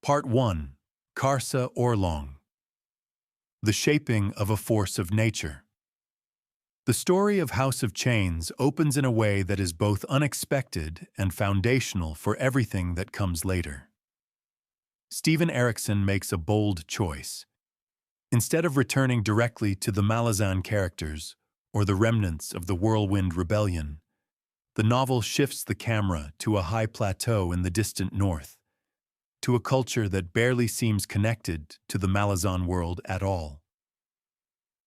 Part 1. Karsa Orlong. The Shaping of a Force of Nature. The story of House of Chains opens in a way that is both unexpected and foundational for everything that comes later. Steven Erikson makes a bold choice. Instead of returning directly to the Malazan characters or the remnants of the Whirlwind Rebellion, the novel shifts the camera to a high plateau in the distant north, to a culture that barely seems connected to the Malazan world at all.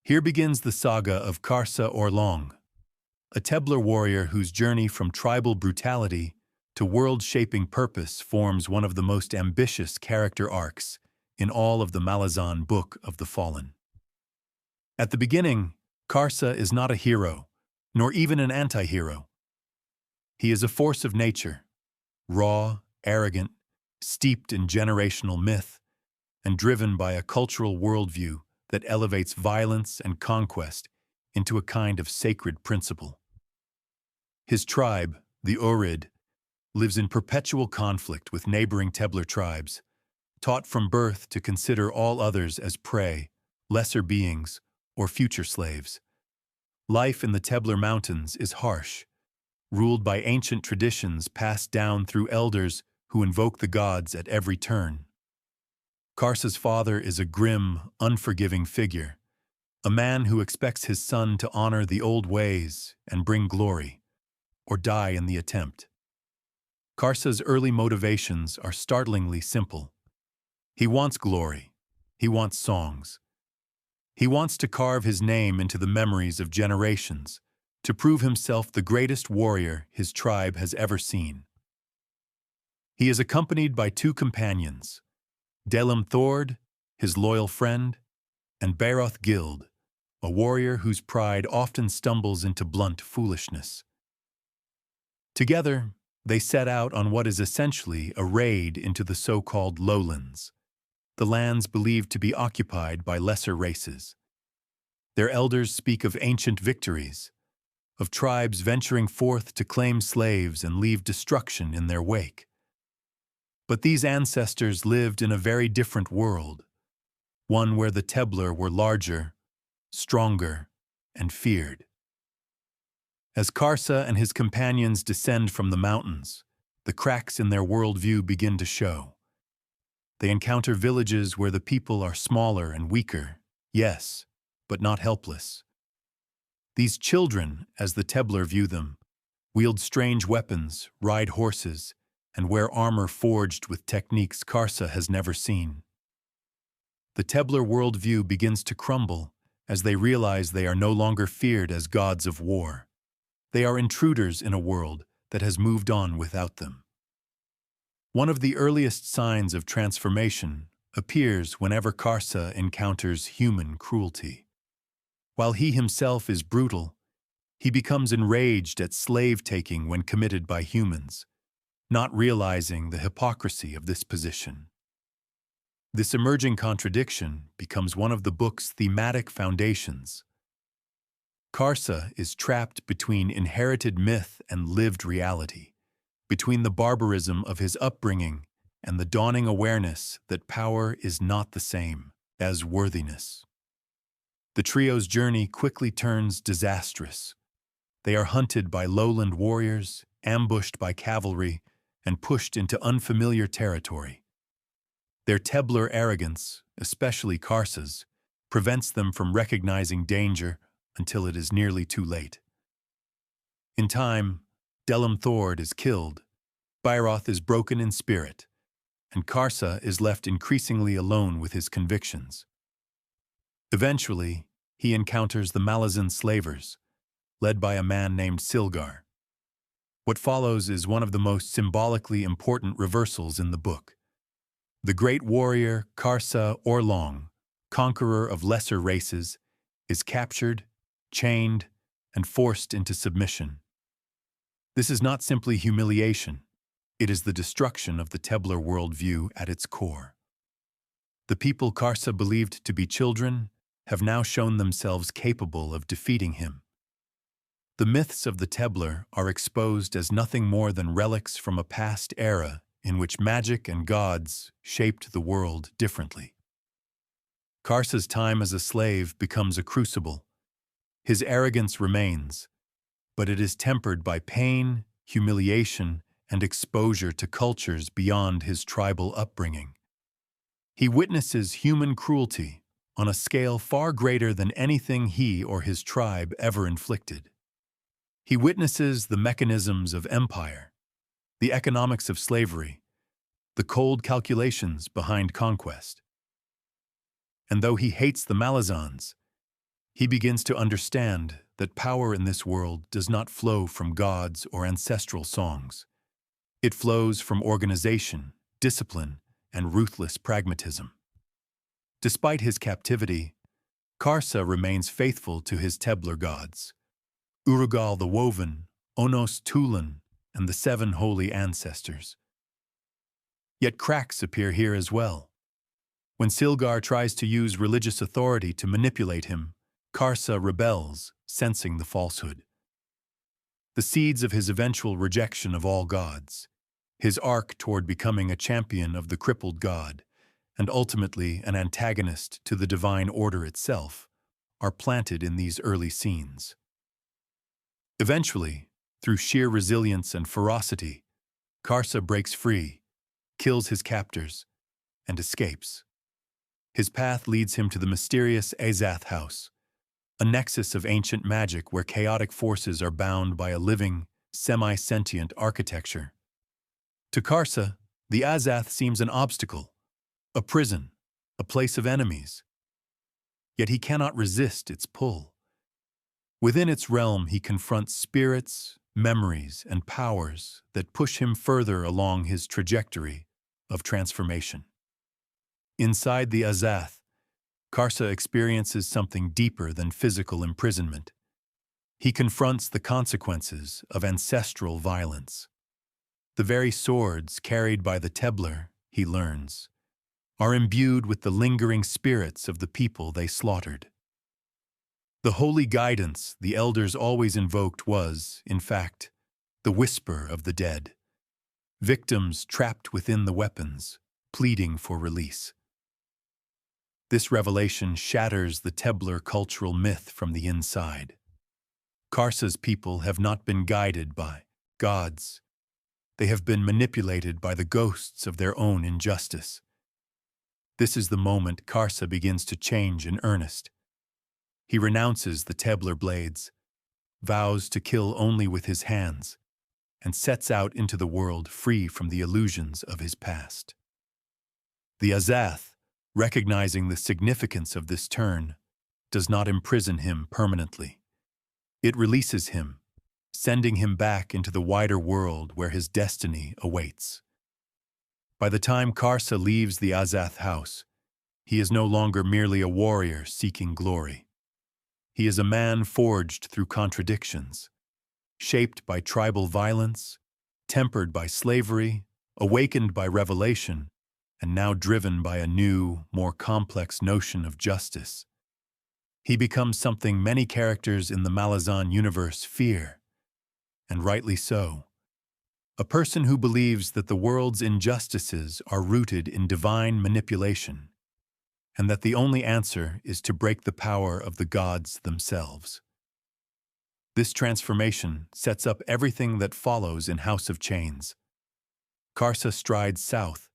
Here begins the saga of Karsa Orlong, a Tebler warrior whose journey from tribal brutality to world-shaping purpose forms one of the most ambitious character arcs in all of the Malazan Book of the Fallen. At the beginning, Karsa is not a hero, nor even an anti-hero. He is a force of nature, raw, arrogant, steeped in generational myth, and driven by a cultural worldview that elevates violence and conquest into a kind of sacred principle. His tribe, the Urid, lives in perpetual conflict with neighboring Tebler tribes, taught from birth to consider all others as prey, lesser beings, or future slaves. Life in the Tebler Mountains is harsh, ruled by ancient traditions passed down through elders who invoke the gods at every turn. Karsa's father is a grim, unforgiving figure, a man who expects his son to honor the old ways and bring glory, or die in the attempt. Karsa's early motivations are startlingly simple. He wants glory. He wants songs. He wants to carve his name into the memories of generations, to prove himself the greatest warrior his tribe has ever seen. He is accompanied by two companions, Delim Thord, his loyal friend, and Baroth Guild, a warrior whose pride often stumbles into blunt foolishness. Together, they set out on what is essentially a raid into the so-called lowlands, the lands believed to be occupied by lesser races. Their elders speak of ancient victories, of tribes venturing forth to claim slaves and leave destruction in their wake. But these ancestors lived in a very different world, one where the Tebler were larger, stronger, and feared. As Karsa and his companions descend from the mountains, the cracks in their worldview begin to show. They encounter villages where the people are smaller and weaker, yes, but not helpless. These children, as the Tebler view them, wield strange weapons, ride horses, and wear armor forged with techniques Karsa has never seen. The Tebler worldview begins to crumble as they realize they are no longer feared as gods of war. They are intruders in a world that has moved on without them. One of the earliest signs of transformation appears whenever Karsa encounters human cruelty. While he himself is brutal, he becomes enraged at slave-taking when committed by humans, not realizing the hypocrisy of this position. This emerging contradiction becomes one of the book's thematic foundations. Karsa is trapped between inherited myth and lived reality, between the barbarism of his upbringing and the dawning awareness that power is not the same as worthiness. The trio's journey quickly turns disastrous. They are hunted by lowland warriors, ambushed by cavalry, and pushed into unfamiliar territory. Their Tebler arrogance, especially Karsa's, prevents them from recognizing danger until it is nearly too late. In time, Delim Thord is killed, Baroth is broken in spirit, and Karsa is left increasingly alone with his convictions. Eventually, he encounters the Malazan slavers, led by a man named Silgar. What follows is one of the most symbolically important reversals in the book. The great warrior Karsa Orlong, conqueror of lesser races, is captured, chained, and forced into submission. This is not simply humiliation. It is the destruction of the Tebler worldview at its core. The people Karsa believed to be children have now shown themselves capable of defeating him. The myths of the Tebler are exposed as nothing more than relics from a past era in which magic and gods shaped the world differently. Karsa's time as a slave becomes a crucible. His arrogance remains, but it is tempered by pain, humiliation, and exposure to cultures beyond his tribal upbringing. He witnesses human cruelty on a scale far greater than anything he or his tribe ever inflicted. He witnesses the mechanisms of empire, the economics of slavery, the cold calculations behind conquest. And though he hates the Malazans, he begins to understand that power in this world does not flow from gods or ancestral songs. It flows from organization, discipline, and ruthless pragmatism. Despite his captivity, Karsa remains faithful to his Tebler gods, Urugal the Woven, Onos Tulan, and the 7 holy ancestors. Yet cracks appear here as well. When Silgar tries to use religious authority to manipulate him, Karsa rebels, sensing the falsehood. The seeds of his eventual rejection of all gods, his arc toward becoming a champion of the crippled god, and ultimately an antagonist to the divine order itself, are planted in these early scenes. Eventually, through sheer resilience and ferocity, Karsa breaks free, kills his captors, and escapes. His path leads him to the mysterious Azath house, a nexus of ancient magic where chaotic forces are bound by a living, semi-sentient architecture. To Karsa, the Azath seems an obstacle, a prison, a place of enemies. Yet he cannot resist its pull. Within its realm, he confronts spirits, memories, and powers that push him further along his trajectory of transformation. Inside the Azath, Karsa experiences something deeper than physical imprisonment. He confronts the consequences of ancestral violence. The very swords carried by the Tebler, he learns, are imbued with the lingering spirits of the people they slaughtered. The holy guidance the elders always invoked was, in fact, the whisper of the dead, victims trapped within the weapons, pleading for release. This revelation shatters the Tebler cultural myth from the inside. Karsa's people have not been guided by gods. They have been manipulated by the ghosts of their own injustice. This is the moment Karsa begins to change in earnest. He renounces the Tebler blades, vows to kill only with his hands, and sets out into the world free from the illusions of his past. The Azath, recognizing the significance of this turn, does not imprison him permanently. It releases him, sending him back into the wider world where his destiny awaits. By the time Karsa leaves the Azath house, he is no longer merely a warrior seeking glory. He is a man forged through contradictions, shaped by tribal violence, tempered by slavery, awakened by revelation, and now driven by a new, more complex notion of justice. He becomes something many characters in the Malazan universe fear, and rightly so. A person who believes that the world's injustices are rooted in divine manipulation, and that the only answer is to break the power of the gods themselves. This transformation sets up everything that follows in House of Chains. Karsa strides south,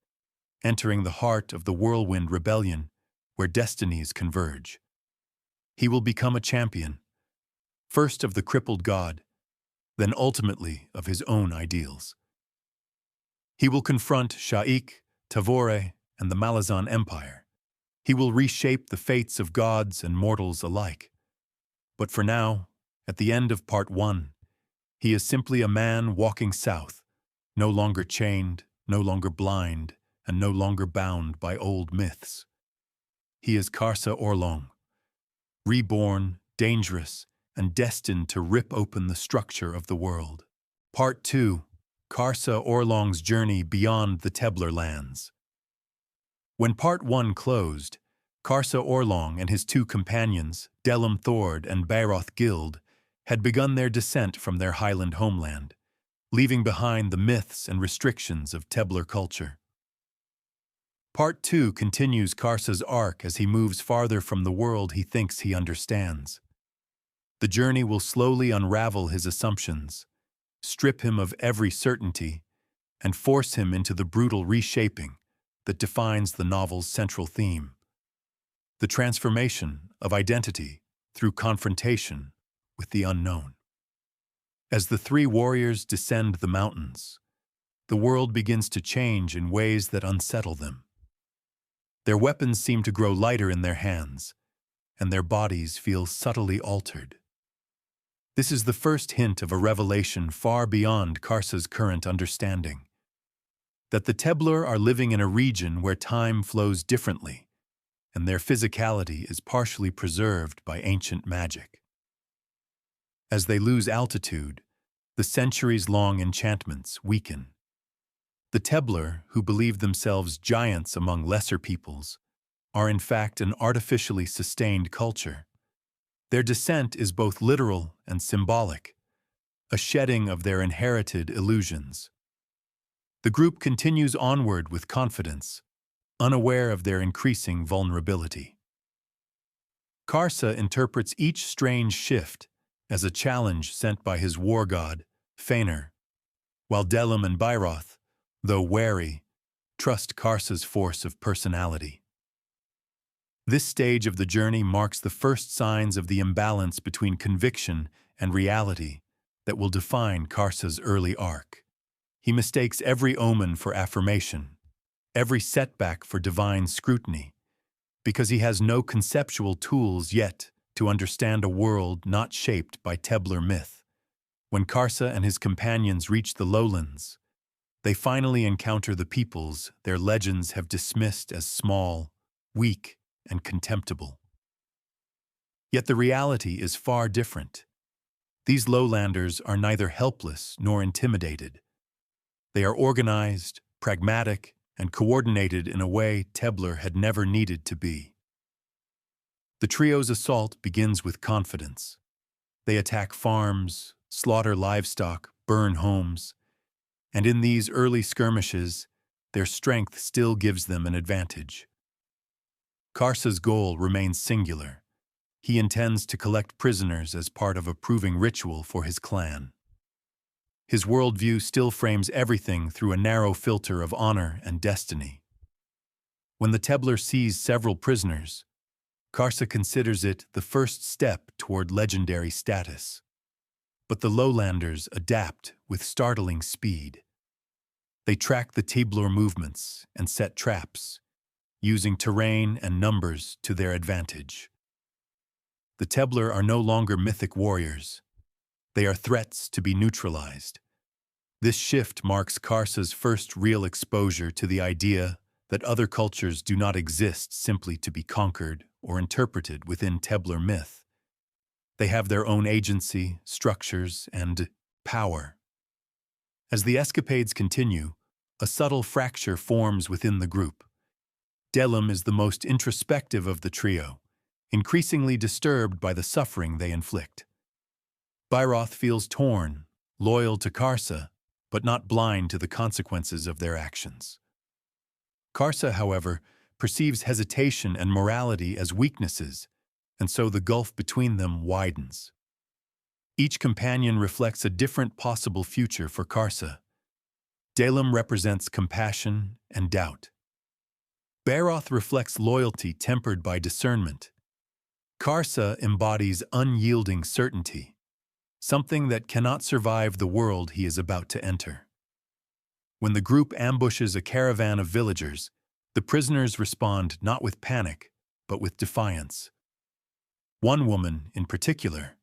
entering the heart of the whirlwind rebellion where destinies converge. He will become a champion, first of the crippled god, then ultimately of his own ideals. He will confront Sha'ik, Tavore, and the Malazan Empire. He will reshape the fates of gods and mortals alike. But for now, at the end of Part 1, he is simply a man walking south, no longer chained, no longer blind, and no longer bound by old myths. He is Karsa Orlong, reborn, dangerous, and destined to rip open the structure of the world. Part 2, Karsa Orlong's journey beyond the Tebler lands. When Part 1 closed, Karsa Orlong and his 2 companions, Delum Thord and Baroth Guild, had begun their descent from their highland homeland, leaving behind the myths and restrictions of Tebler culture. Part 2 continues Karsa's arc as he moves farther from the world he thinks he understands. The journey will slowly unravel his assumptions, strip him of every certainty, and force him into the brutal reshaping that defines the novel's central theme: the transformation of identity through confrontation with the unknown. As the three warriors descend the mountains, the world begins to change in ways that unsettle them. Their weapons seem to grow lighter in their hands, and their bodies feel subtly altered. This is the first hint of a revelation far beyond Karsa's current understanding: that the Tebler are living in a region where time flows differently, and their physicality is partially preserved by ancient magic. As they lose altitude, the centuries-long enchantments weaken. The Tebler, who believe themselves giants among lesser peoples, are in fact an artificially sustained culture. Their descent is both literal and symbolic, a shedding of their inherited illusions. The group continues onward with confidence, unaware of their increasing vulnerability. Karsa interprets each strange shift as a challenge sent by his war god, Fainur, while Delim and Byroth, though wary, trust Karsa's force of personality. This stage of the journey marks the first signs of the imbalance between conviction and reality that will define Karsa's early arc. He mistakes every omen for affirmation, every setback for divine scrutiny, because he has no conceptual tools yet to understand a world not shaped by Tebler myth. When Karsa and his companions reach the lowlands, they finally encounter the peoples their legends have dismissed as small, weak, and contemptible. Yet the reality is far different. These lowlanders are neither helpless nor intimidated. They are organized, pragmatic, and coordinated in a way Tebler had never needed to be. The trio's assault begins with confidence. They attack farms, slaughter livestock, burn homes, and in these early skirmishes, their strength still gives them an advantage. Karsa's goal remains singular. He intends to collect prisoners as part of a proving ritual for his clan. His worldview still frames everything through a narrow filter of honor and destiny. When the Tebler sees several prisoners, Karsa considers it the first step toward legendary status. But the lowlanders adapt with startling speed. They track the Tebler movements and set traps, using terrain and numbers to their advantage. The Tebler are no longer mythic warriors. They are threats to be neutralized. This shift marks Karsa's first real exposure to the idea that other cultures do not exist simply to be conquered or interpreted within Tebler myth. They have their own agency, structures, and power. As the escapades continue, a subtle fracture forms within the group. Delim is the most introspective of the trio, increasingly disturbed by the suffering they inflict. Byroth feels torn, loyal to Karsa, but not blind to the consequences of their actions. Karsa, however, perceives hesitation and morality as weaknesses, and so the gulf between them widens. Each companion reflects a different possible future for Karsa. Delim represents compassion and doubt. Byroth reflects loyalty tempered by discernment. Karsa embodies unyielding certainty, something that cannot survive the world he is about to enter. When the group ambushes a caravan of villagers, the prisoners respond not with panic, but with defiance. One woman, in particular,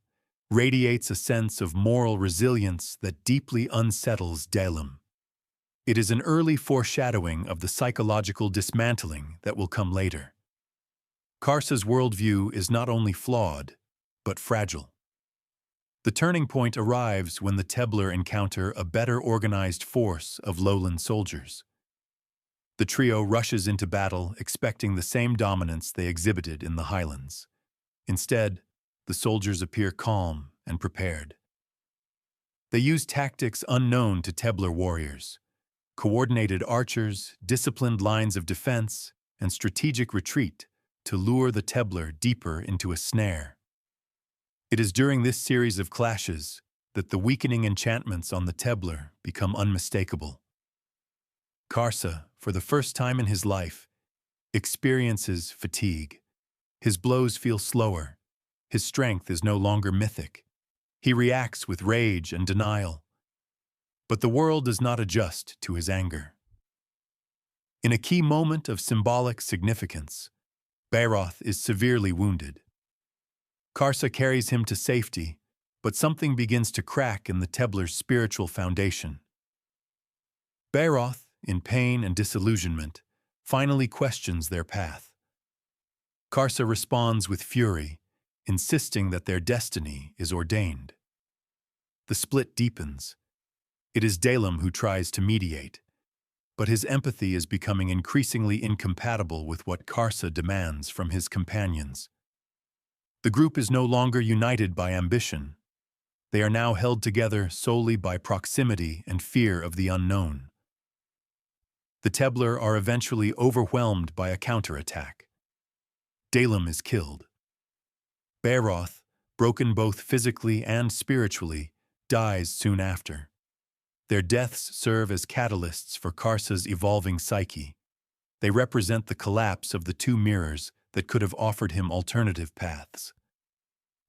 radiates a sense of moral resilience that deeply unsettles Delim. It is an early foreshadowing of the psychological dismantling that will come later. Karsa's worldview is not only flawed, but fragile. The turning point arrives when the Tebler encounter a better organized force of lowland soldiers. The trio rushes into battle expecting the same dominance they exhibited in the highlands. Instead, the soldiers appear calm and prepared. They use tactics unknown to Tebler warriors: coordinated archers, disciplined lines of defense, and strategic retreat to lure the Tebler deeper into a snare. It is during this series of clashes that the weakening enchantments on the Tebler become unmistakable. Karsa, for the first time in his life, experiences fatigue. His blows feel slower. His strength is no longer mythic. He reacts with rage and denial. But the world does not adjust to his anger. In a key moment of symbolic significance, Baroth is severely wounded. Karsa carries him to safety, but something begins to crack in the Tebler's spiritual foundation. Baroth, in pain and disillusionment, finally questions their path. Karsa responds with fury, insisting that their destiny is ordained. The split deepens. It is Dalem who tries to mediate, but his empathy is becoming increasingly incompatible with what Karsa demands from his companions. The group is no longer united by ambition. They are now held together solely by proximity and fear of the unknown. The Tebler are eventually overwhelmed by a counterattack. Dalem is killed. Baroth, broken both physically and spiritually, dies soon after. Their deaths serve as catalysts for Karsa's evolving psyche. They represent the collapse of the two mirrors that could have offered him alternative paths.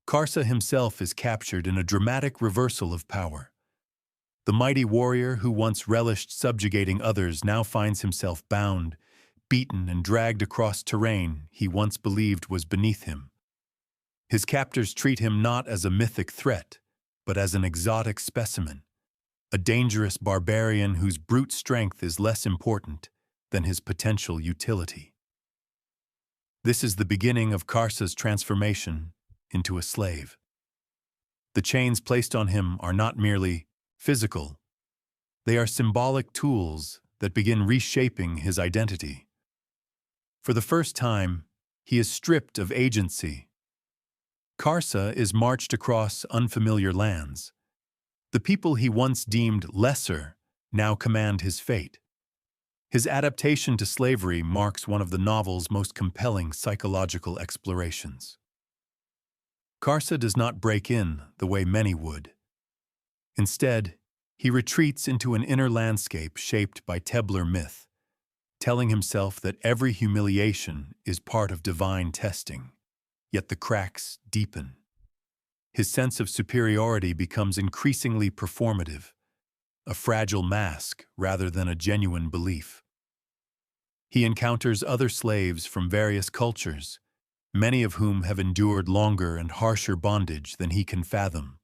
Karsa himself is captured in a dramatic reversal of power. The mighty warrior who once relished subjugating others now finds himself bound, beaten, and dragged across terrain he once believed was beneath him. His captors treat him not as a mythic threat, but as an exotic specimen, a dangerous barbarian whose brute strength is less important than his potential utility. This is the beginning of Karsa's transformation into a slave. The chains placed on him are not merely physical. They are symbolic tools that begin reshaping his identity. For the first time, he is stripped of agency. Karsa is marched across unfamiliar lands. The people he once deemed lesser now command his fate. His adaptation to slavery marks one of the novel's most compelling psychological explorations. Karsa does not break in the way many would. Instead, he retreats into an inner landscape shaped by Tebler myth, telling himself that every humiliation is part of divine testing, yet the cracks deepen. His sense of superiority becomes increasingly performative, a fragile mask rather than a genuine belief. He encounters other slaves from various cultures, many of whom have endured longer and harsher bondage than he can fathom.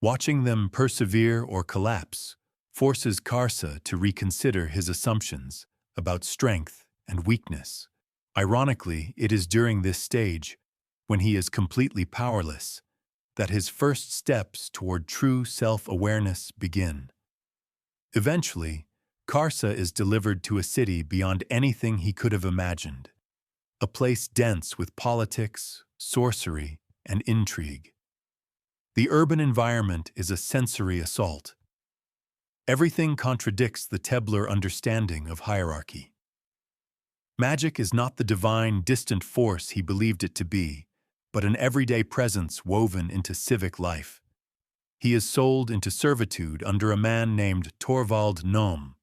Watching them persevere or collapse forces Karsa to reconsider his assumptions about strength and weakness. Ironically, it is during this stage, when he is completely powerless, that his first steps toward true self-awareness begin. Eventually, Karsa is delivered to a city beyond anything he could have imagined, a place dense with politics, sorcery, and intrigue. The urban environment is a sensory assault. Everything contradicts the Tebler understanding of hierarchy. Magic is not the divine, distant force he believed it to be, but an everyday presence woven into civic life. He is sold into servitude under a man named Torvald Nohm,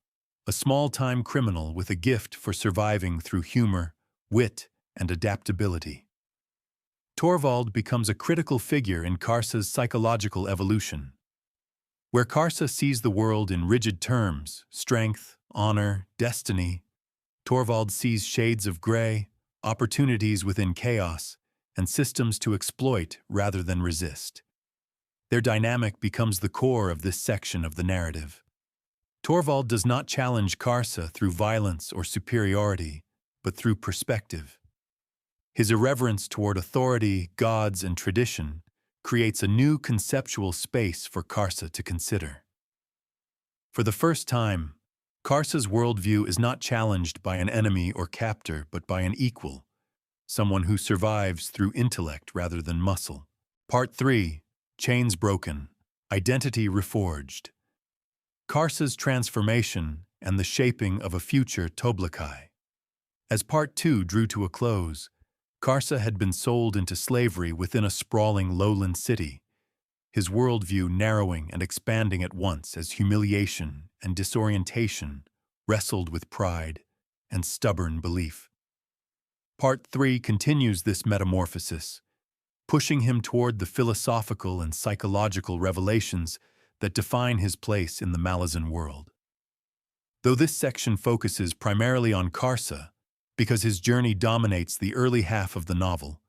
a small-time criminal with a gift for surviving through humor, wit, and adaptability. Torvald becomes a critical figure in Karsa's psychological evolution. Where Karsa sees the world in rigid terms, strength, honor, destiny, Torvald sees shades of gray, opportunities within chaos, and systems to exploit rather than resist. Their dynamic becomes the core of this section of the narrative. Torvald does not challenge Karsa through violence or superiority, but through perspective. His irreverence toward authority, gods, and tradition creates a new conceptual space for Karsa to consider. For the first time, Karsa's worldview is not challenged by an enemy or captor, but by an equal, someone who survives through intellect rather than muscle. Part 3. Chains Broken. Identity reforged. Karsa's transformation and the shaping of a future Toblakai. As Part 2 drew to a close, Karsa had been sold into slavery within a sprawling lowland city, his worldview narrowing and expanding at once as humiliation and disorientation wrestled with pride and stubborn belief. Part 3 continues this metamorphosis, pushing him toward the philosophical and psychological revelations that define his place in the Malazan world. Though this section focuses primarily on Karsa, because his journey dominates the early half of the novel,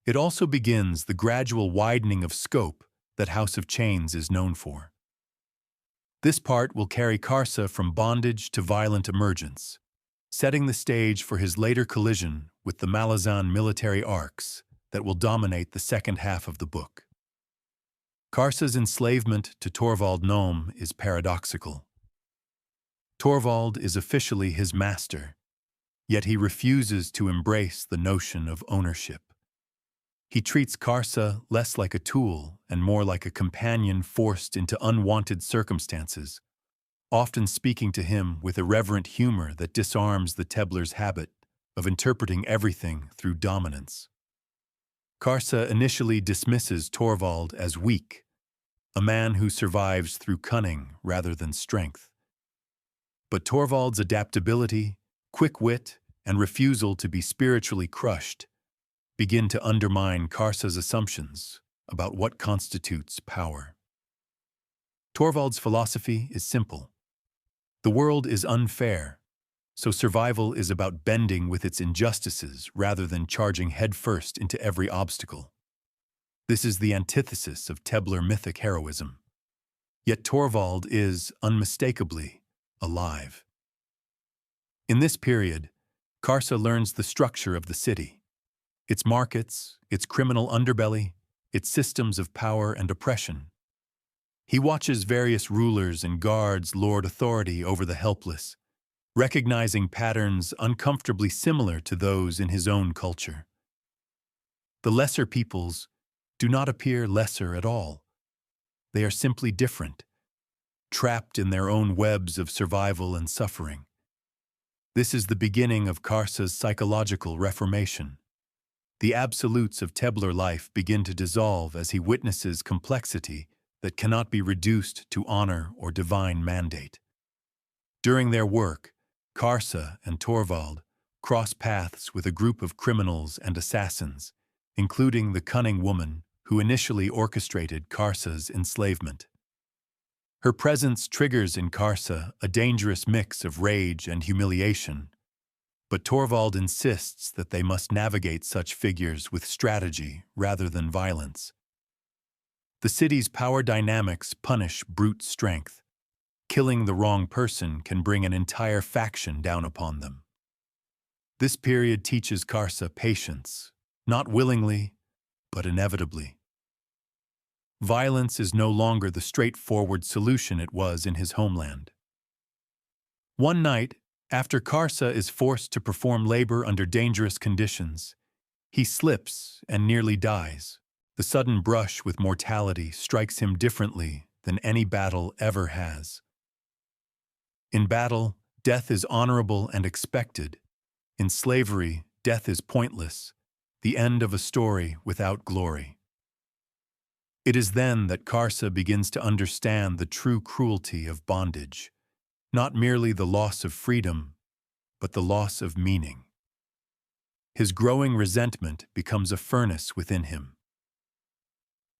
it also begins the gradual widening of scope that House of Chains is known for. This part will carry Karsa from bondage to violent emergence, setting the stage for his later collision with the Malazan military arcs that will dominate the second half of the book. Karsa's enslavement to Torvald Nome is paradoxical. Torvald is officially his master, yet he refuses to embrace the notion of ownership. He treats Karsa less like a tool and more like a companion forced into unwanted circumstances, often speaking to him with irreverent humor that disarms the Tebler's habit of interpreting everything through dominance. Karsa initially dismisses Torvald as weak, a man who survives through cunning rather than strength. But Torvald's adaptability, quick wit, and refusal to be spiritually crushed begin to undermine Karsa's assumptions about what constitutes power. Torvald's philosophy is simple. The world is unfair, so survival is about bending with its injustices rather than charging headfirst into every obstacle. This is the antithesis of Tebler mythic heroism. Yet Torvald is, unmistakably, alive. In this period, Karsa learns the structure of the city, its markets, its criminal underbelly, its systems of power and oppression. He watches various rulers and guards lord authority over the helpless, recognizing patterns uncomfortably similar to those in his own culture. The lesser peoples do not appear lesser at all. They are simply different, trapped in their own webs of survival and suffering. This is the beginning of Karsa's psychological reformation. The absolutes of Tebler life begin to dissolve as he witnesses complexity that cannot be reduced to honor or divine mandate. During their work, Karsa and Torvald cross paths with a group of criminals and assassins, including the cunning woman who initially orchestrated Karsa's enslavement. Her presence triggers in Karsa a dangerous mix of rage and humiliation, but Torvald insists that they must navigate such figures with strategy rather than violence. The city's power dynamics punish brute strength. Killing the wrong person can bring an entire faction down upon them. This period teaches Karsa patience, not willingly, but inevitably. Violence is no longer the straightforward solution it was in his homeland. One night, after Karsa is forced to perform labor under dangerous conditions, he slips and nearly dies. The sudden brush with mortality strikes him differently than any battle ever has. In battle, death is honorable and expected. In slavery, death is pointless, the end of a story without glory. It is then that Karsa begins to understand the true cruelty of bondage, not merely the loss of freedom, but the loss of meaning. His growing resentment becomes a furnace within him.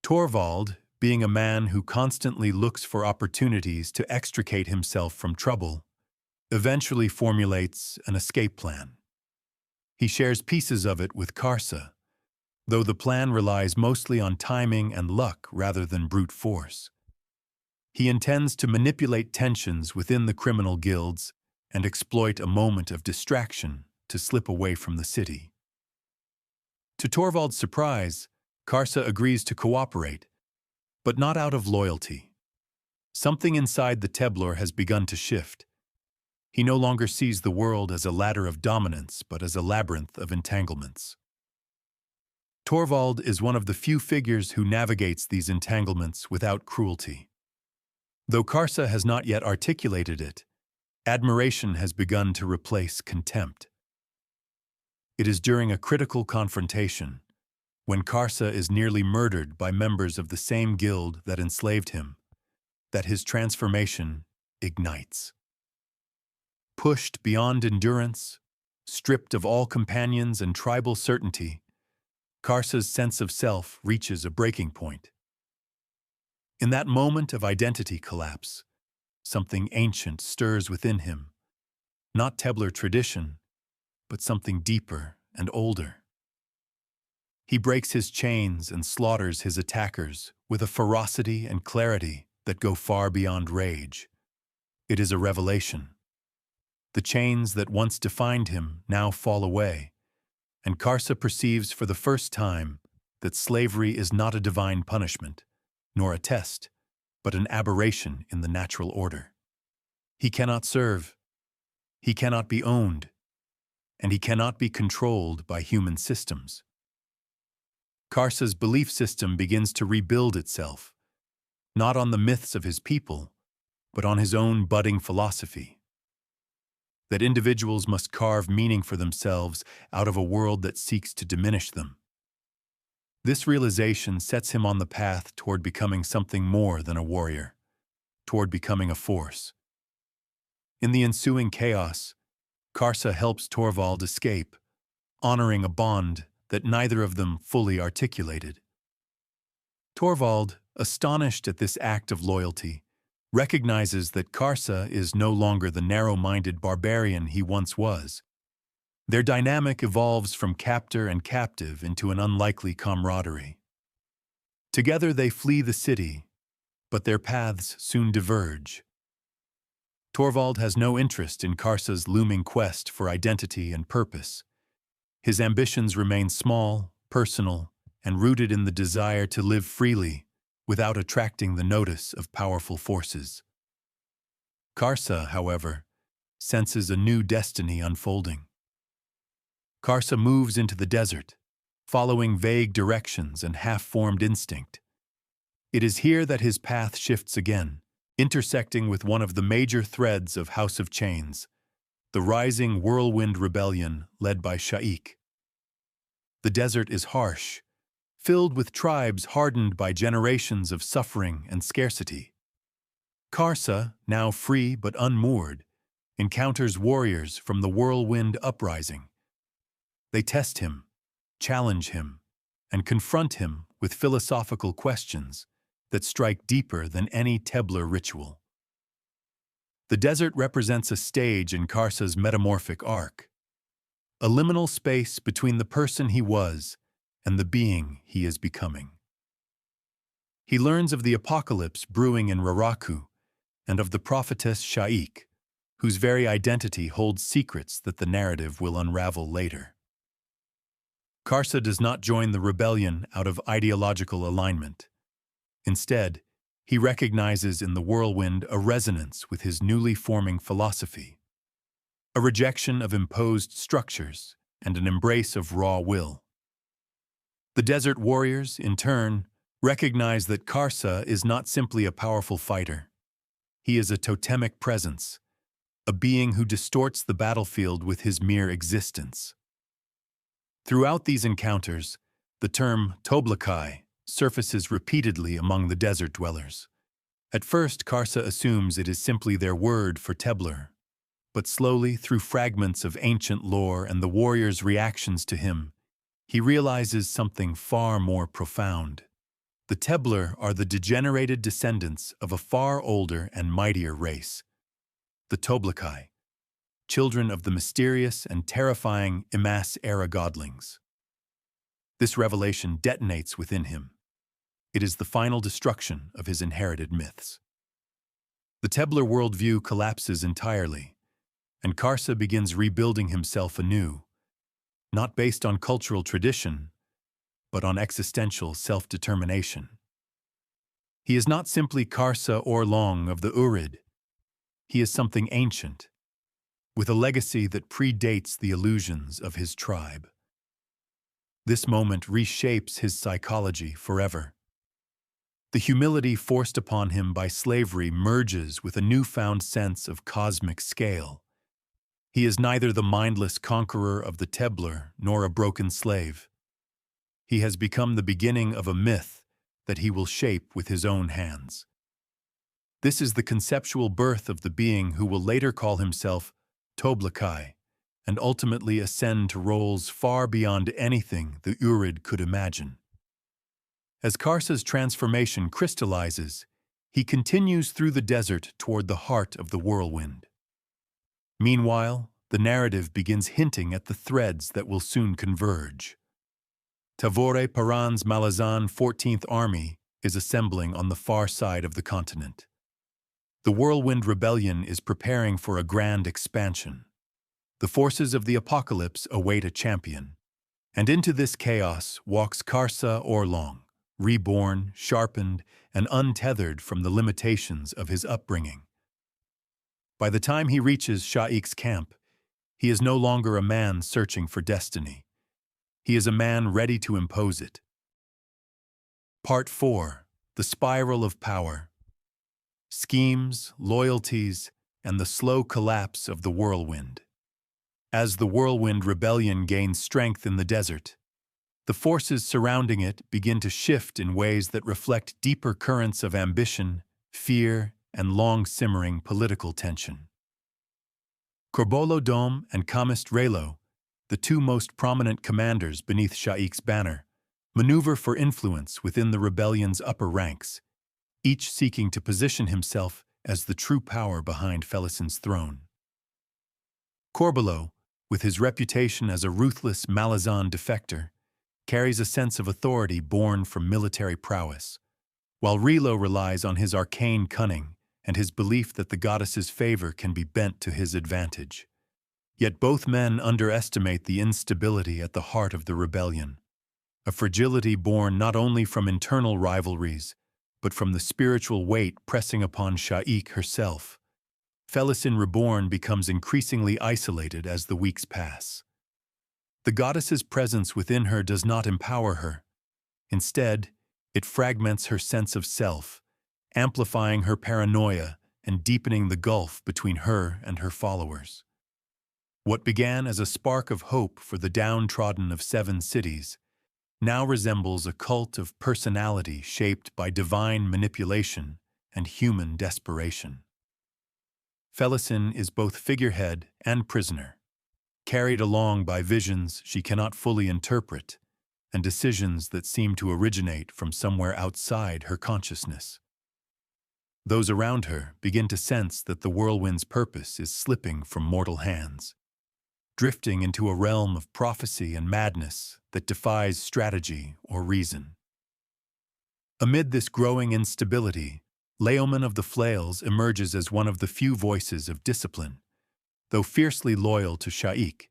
Torvald, being a man who constantly looks for opportunities to extricate himself from trouble, eventually formulates an escape plan. He shares pieces of it with Karsa, though the plan relies mostly on timing and luck rather than brute force. He intends to manipulate tensions within the criminal guilds and exploit a moment of distraction to slip away from the city. To Torvald's surprise, Karsa agrees to cooperate, but not out of loyalty. Something inside the Tebler has begun to shift. He no longer sees the world as a ladder of dominance, but as a labyrinth of entanglements. Torvald is one of the few figures who navigates these entanglements without cruelty. Though Karsa has not yet articulated it, admiration has begun to replace contempt. It is during a critical confrontation, when Karsa is nearly murdered by members of the same guild that enslaved him, that his transformation ignites. Pushed beyond endurance, stripped of all companions and tribal certainty, Karsa's sense of self reaches a breaking point. In that moment of identity collapse, something ancient stirs within him, not Tebler tradition, but something deeper and older. He breaks his chains and slaughters his attackers with a ferocity and clarity that go far beyond rage. It is a revelation. The chains that once defined him now fall away, and Karsa perceives for the first time that slavery is not a divine punishment, nor a test, but an aberration in the natural order. He cannot serve, he cannot be owned, and he cannot be controlled by human systems. Karsa's belief system begins to rebuild itself, not on the myths of his people, but on his own budding philosophy. That individuals must carve meaning for themselves out of a world that seeks to diminish them. This realization sets him on the path toward becoming something more than a warrior, toward becoming a force. In the ensuing chaos, Karsa helps Torvald escape, honoring a bond that neither of them fully articulated. Torvald, astonished at this act of loyalty, recognizes that Karsa is no longer the narrow-minded barbarian he once was. Their dynamic evolves from captor and captive into an unlikely camaraderie. Together they flee the city, but their paths soon diverge. Torvald has no interest in Karsa's looming quest for identity and purpose. His ambitions remain small, personal, and rooted in the desire to live freely without attracting the notice of powerful forces. Karsa, however, senses a new destiny unfolding. Karsa moves into the desert, following vague directions and half-formed instinct. It is here that his path shifts again, intersecting with one of the major threads of House of Chains, the rising whirlwind rebellion led by Shaikh. The desert is harsh, filled with tribes hardened by generations of suffering and scarcity. Karsa, now free but unmoored, encounters warriors from the whirlwind uprising. They test him, challenge him, and confront him with philosophical questions that strike deeper than any Tebler ritual. The desert represents a stage in Karsa's metamorphic arc, a liminal space between the person he was and the being he is becoming. He learns of the apocalypse brewing in Raraku and of the prophetess Shaikh, whose very identity holds secrets that the narrative will unravel later. Karsa does not join the rebellion out of ideological alignment. Instead, he recognizes in the whirlwind a resonance with his newly forming philosophy, a rejection of imposed structures and an embrace of raw will. The desert warriors, in turn, recognize that Karsa is not simply a powerful fighter. He is a totemic presence, a being who distorts the battlefield with his mere existence. Throughout these encounters, the term Toblakai surfaces repeatedly among the desert dwellers. At first, Karsa assumes it is simply their word for Tebler, but slowly, through fragments of ancient lore and the warriors' reactions to him, he realizes something far more profound. The Tebler are the degenerated descendants of a far older and mightier race, the Toblakai, children of the mysterious and terrifying Imas-era godlings. This revelation detonates within him. It is the final destruction of his inherited myths. The Tebler worldview collapses entirely, and Karsa begins rebuilding himself anew, not based on cultural tradition, but on existential self-determination. He is not simply Karsa Orlong of the Urid. He is something ancient, with a legacy that predates the illusions of his tribe. This moment reshapes his psychology forever. The humility forced upon him by slavery merges with a newfound sense of cosmic scale. He is neither the mindless conqueror of the Tebler nor a broken slave. He has become the beginning of a myth that he will shape with his own hands. This is the conceptual birth of the being who will later call himself Toblakai and ultimately ascend to roles far beyond anything the Urid could imagine. As Karsa's transformation crystallizes, he continues through the desert toward the heart of the whirlwind. Meanwhile, the narrative begins hinting at the threads that will soon converge. Tavore Paran's Malazan 14th Army is assembling on the far side of the continent. The Whirlwind Rebellion is preparing for a grand expansion. The forces of the apocalypse await a champion. And into this chaos walks Karsa Orlong, reborn, sharpened, and untethered from the limitations of his upbringing. By the time he reaches Sha'ik's camp, he is no longer a man searching for destiny. He is a man ready to impose it. Part 4. The Spiral of Power. Schemes, loyalties, and the slow collapse of the whirlwind. As the Whirlwind Rebellion gains strength in the desert, the forces surrounding it begin to shift in ways that reflect deeper currents of ambition, fear, and long-simmering political tension. Corbolo Dom and Kamist Relo, the two most prominent commanders beneath Sha'ik's banner, maneuver for influence within the rebellion's upper ranks, each seeking to position himself as the true power behind Felisin's throne. Corbolo, with his reputation as a ruthless Malazan defector, carries a sense of authority born from military prowess, while Relo relies on his arcane cunning and his belief that the goddess's favor can be bent to his advantage. Yet both men underestimate the instability at the heart of the rebellion, a fragility born not only from internal rivalries, but from the spiritual weight pressing upon Sha'ik herself. Felisin Reborn becomes increasingly isolated as the weeks pass. The goddess's presence within her does not empower her. Instead, it fragments her sense of self, amplifying her paranoia and deepening the gulf between her and her followers. What began as a spark of hope for the downtrodden of 7 cities now resembles a cult of personality shaped by divine manipulation and human desperation. Felisin is both figurehead and prisoner, carried along by visions she cannot fully interpret and decisions that seem to originate from somewhere outside her consciousness. Those around her begin to sense that the whirlwind's purpose is slipping from mortal hands, drifting into a realm of prophecy and madness that defies strategy or reason. Amid this growing instability, Laoman of the Flails emerges as one of the few voices of discipline. Though fiercely loyal to Sha'ik,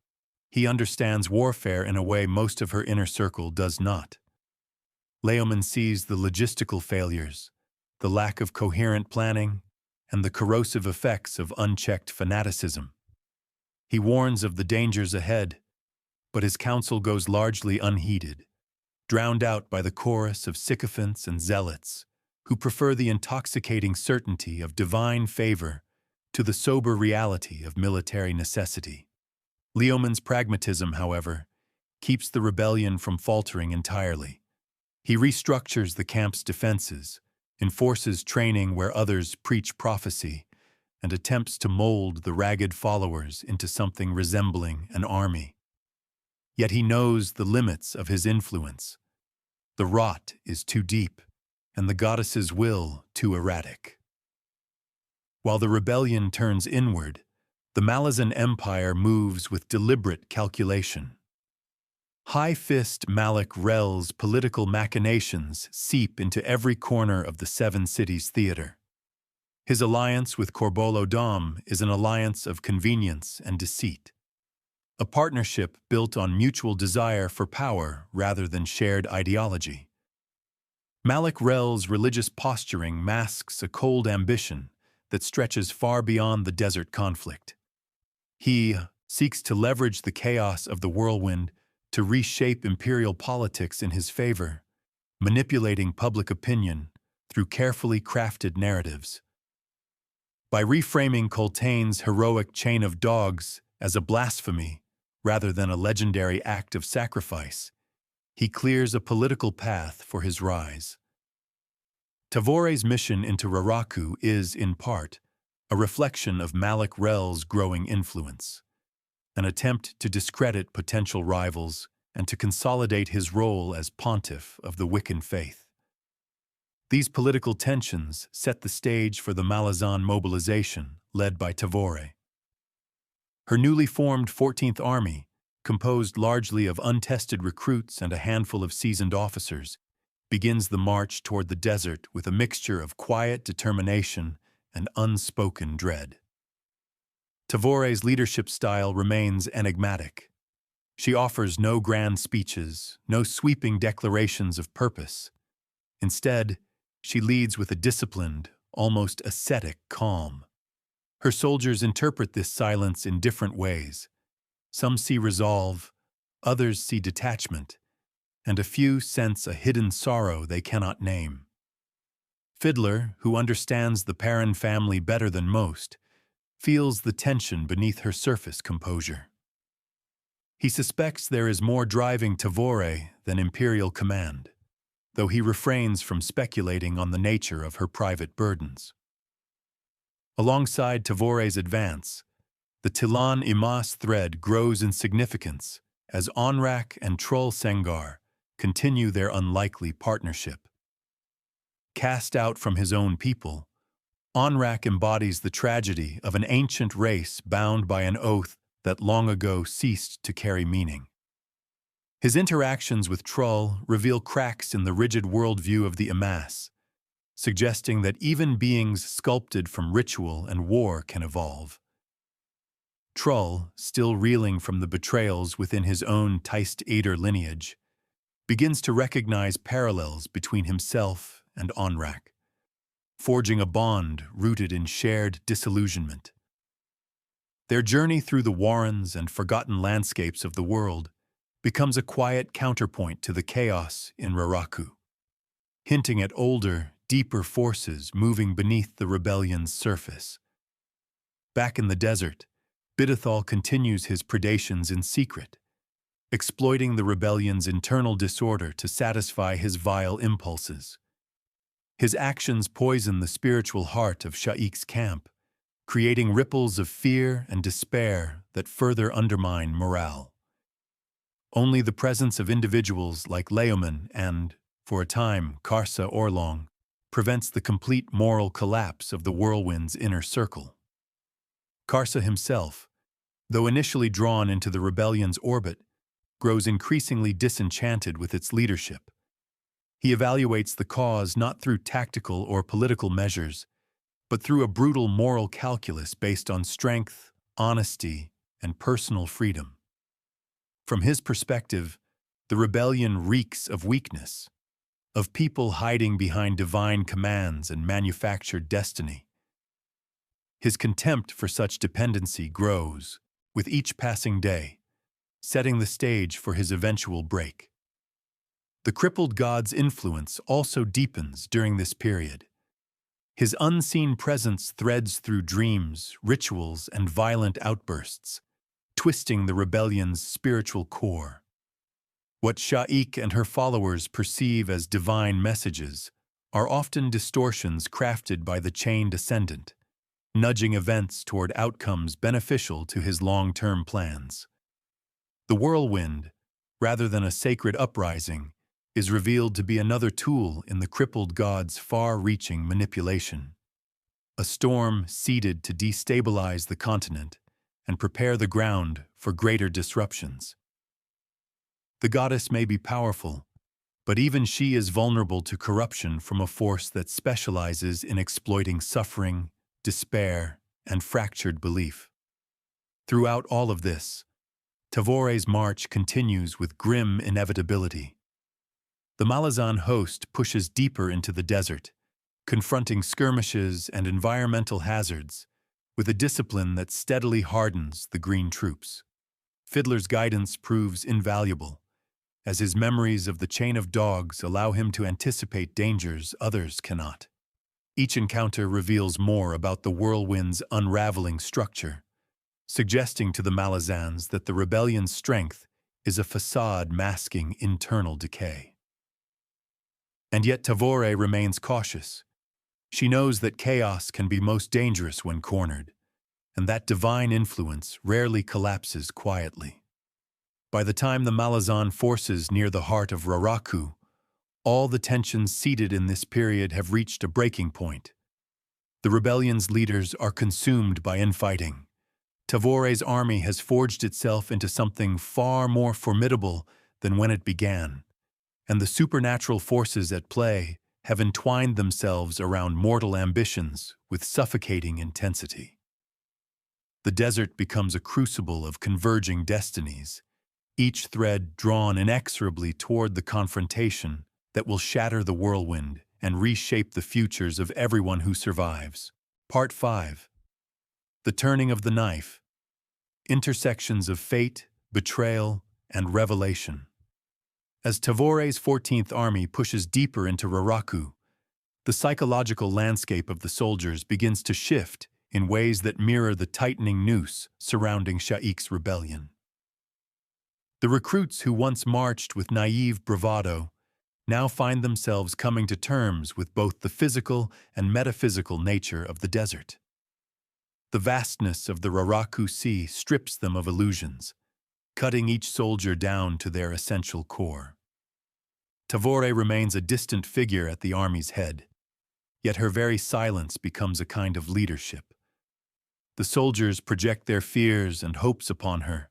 he understands warfare in a way most of her inner circle does not. Laoman sees the logistical failures, the lack of coherent planning, and the corrosive effects of unchecked fanaticism. He warns of the dangers ahead, but his counsel goes largely unheeded, drowned out by the chorus of sycophants and zealots who prefer the intoxicating certainty of divine favor to the sober reality of military necessity. Leoman's pragmatism, however, keeps the rebellion from faltering entirely. He restructures the camp's defenses, enforces training where others preach prophecy, and attempts to mold the ragged followers into something resembling an army. Yet he knows the limits of his influence. The rot is too deep, and the goddess's will too erratic. While the rebellion turns inward, the Malazan Empire moves with deliberate calculation. High-fist Malik Rel's political machinations seep into every corner of the 7 cities theater. His alliance with Corbolo Dom is an alliance of convenience and deceit, a partnership built on mutual desire for power rather than shared ideology. Malik Rel's religious posturing masks a cold ambition that stretches far beyond the desert conflict. He seeks to leverage the chaos of the whirlwind to reshape imperial politics in his favor, manipulating public opinion through carefully crafted narratives. By reframing Coltain's heroic chain of dogs as a blasphemy rather than a legendary act of sacrifice, he clears a political path for his rise. Tavore's mission into Raraku is, in part, a reflection of Malik Rel's growing influence, an attempt to discredit potential rivals and to consolidate his role as pontiff of the Wiccan faith. These political tensions set the stage for the Malazan mobilization led by Tavore. Her newly formed 14th Army, composed largely of untested recruits and a handful of seasoned officers, begins the march toward the desert with a mixture of quiet determination and unspoken dread. Tavore's leadership style remains enigmatic. She offers no grand speeches, no sweeping declarations of purpose. Instead, she leads with a disciplined, almost ascetic calm. Her soldiers interpret this silence in different ways. Some see resolve, others see detachment, and a few sense a hidden sorrow they cannot name. Fiddler, who understands the Perrin family better than most, feels the tension beneath her surface composure. He suspects there is more driving Tavore than imperial command, though he refrains from speculating on the nature of her private burdens. Alongside Tavore's advance, the Tilan Imas thread grows in significance as Onrak and Troll Sengar continue their unlikely partnership. Cast out from his own people, Onrak embodies the tragedy of an ancient race bound by an oath that long ago ceased to carry meaning. His interactions with Troll reveal cracks in the rigid worldview of the Imas, suggesting that even beings sculpted from ritual and war can evolve. Troll, still reeling from the betrayals within his own Teist Ader lineage, begins to recognize parallels between himself and Onrak, forging a bond rooted in shared disillusionment. Their journey through the warrens and forgotten landscapes of the world becomes a quiet counterpoint to the chaos in Raraku, hinting at older, deeper forces moving beneath the rebellion's surface. Back in the desert, Bidithal continues his predations in secret, exploiting the rebellion's internal disorder to satisfy his vile impulses. His actions poison the spiritual heart of Sha'ik's camp, creating ripples of fear and despair that further undermine morale. Only the presence of individuals like Leoman and, for a time, Karsa Orlong prevents the complete moral collapse of the whirlwind's inner circle. Karsa himself, though initially drawn into the rebellion's orbit, grows increasingly disenchanted with its leadership. He evaluates the cause not through tactical or political measures, but through a brutal moral calculus based on strength, honesty, and personal freedom. From his perspective, the rebellion reeks of weakness, of people hiding behind divine commands and manufactured destiny. His contempt for such dependency grows with each passing day, setting the stage for his eventual break. The crippled god's influence also deepens during this period. His unseen presence threads through dreams, rituals, and violent outbursts, twisting the rebellion's spiritual core. What Sha'ik and her followers perceive as divine messages are often distortions crafted by the chained ascendant, nudging events toward outcomes beneficial to his long-term plans. The whirlwind, rather than a sacred uprising, is revealed to be another tool in the crippled god's far-reaching manipulation. A storm seeded to destabilize the continent and prepare the ground for greater disruptions. The goddess may be powerful, but even she is vulnerable to corruption from a force that specializes in exploiting suffering, despair, and fractured belief. Throughout all of this, Tavore's march continues with grim inevitability. The Malazan host pushes deeper into the desert, confronting skirmishes and environmental hazards with a discipline that steadily hardens the green troops. Fiddler's guidance proves invaluable, as his memories of the chain of dogs allow him to anticipate dangers others cannot. Each encounter reveals more about the whirlwind's unraveling structure, suggesting to the Malazans that the rebellion's strength is a facade masking internal decay. And yet Tavore remains cautious. She knows that chaos can be most dangerous when cornered, and that divine influence rarely collapses quietly. By the time the Malazan forces near the heart of Raraku, all the tensions seated in this period have reached a breaking point. The rebellion's leaders are consumed by infighting. Tavore's army has forged itself into something far more formidable than when it began, and the supernatural forces at play have entwined themselves around mortal ambitions with suffocating intensity. The desert becomes a crucible of converging destinies, each thread drawn inexorably toward the confrontation that will shatter the whirlwind and reshape the futures of everyone who survives. Part 5. The Turning of the Knife. Intersections of fate, betrayal, and revelation. As Tavore's 14th Army pushes deeper into Raraku, the psychological landscape of the soldiers begins to shift in ways that mirror the tightening noose surrounding Sha'ik's rebellion. The recruits who once marched with naive bravado now find themselves coming to terms with both the physical and metaphysical nature of the desert. The vastness of the Raraku Sea strips them of illusions, cutting each soldier down to their essential core. Tavore remains a distant figure at the army's head, yet her very silence becomes a kind of leadership. The soldiers project their fears and hopes upon her,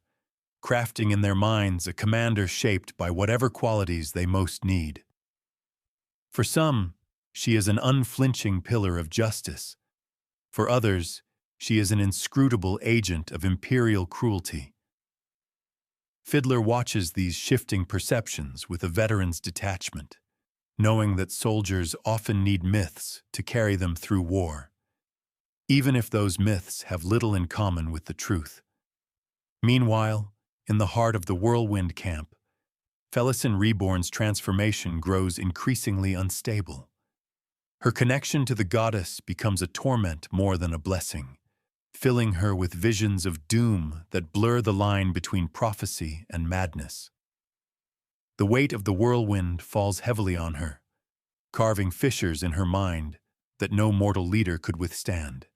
crafting in their minds a commander shaped by whatever qualities they most need. For some, she is an unflinching pillar of justice. For others, she is an inscrutable agent of imperial cruelty. Fiddler watches these shifting perceptions with a veteran's detachment, knowing that soldiers often need myths to carry them through war, even if those myths have little in common with the truth. Meanwhile, in the heart of the whirlwind camp, Felisin Reborn's transformation grows increasingly unstable. Her connection to the goddess becomes a torment more than a blessing, filling her with visions of doom that blur the line between prophecy and madness. The weight of the whirlwind falls heavily on her, carving fissures in her mind that no mortal leader could withstand.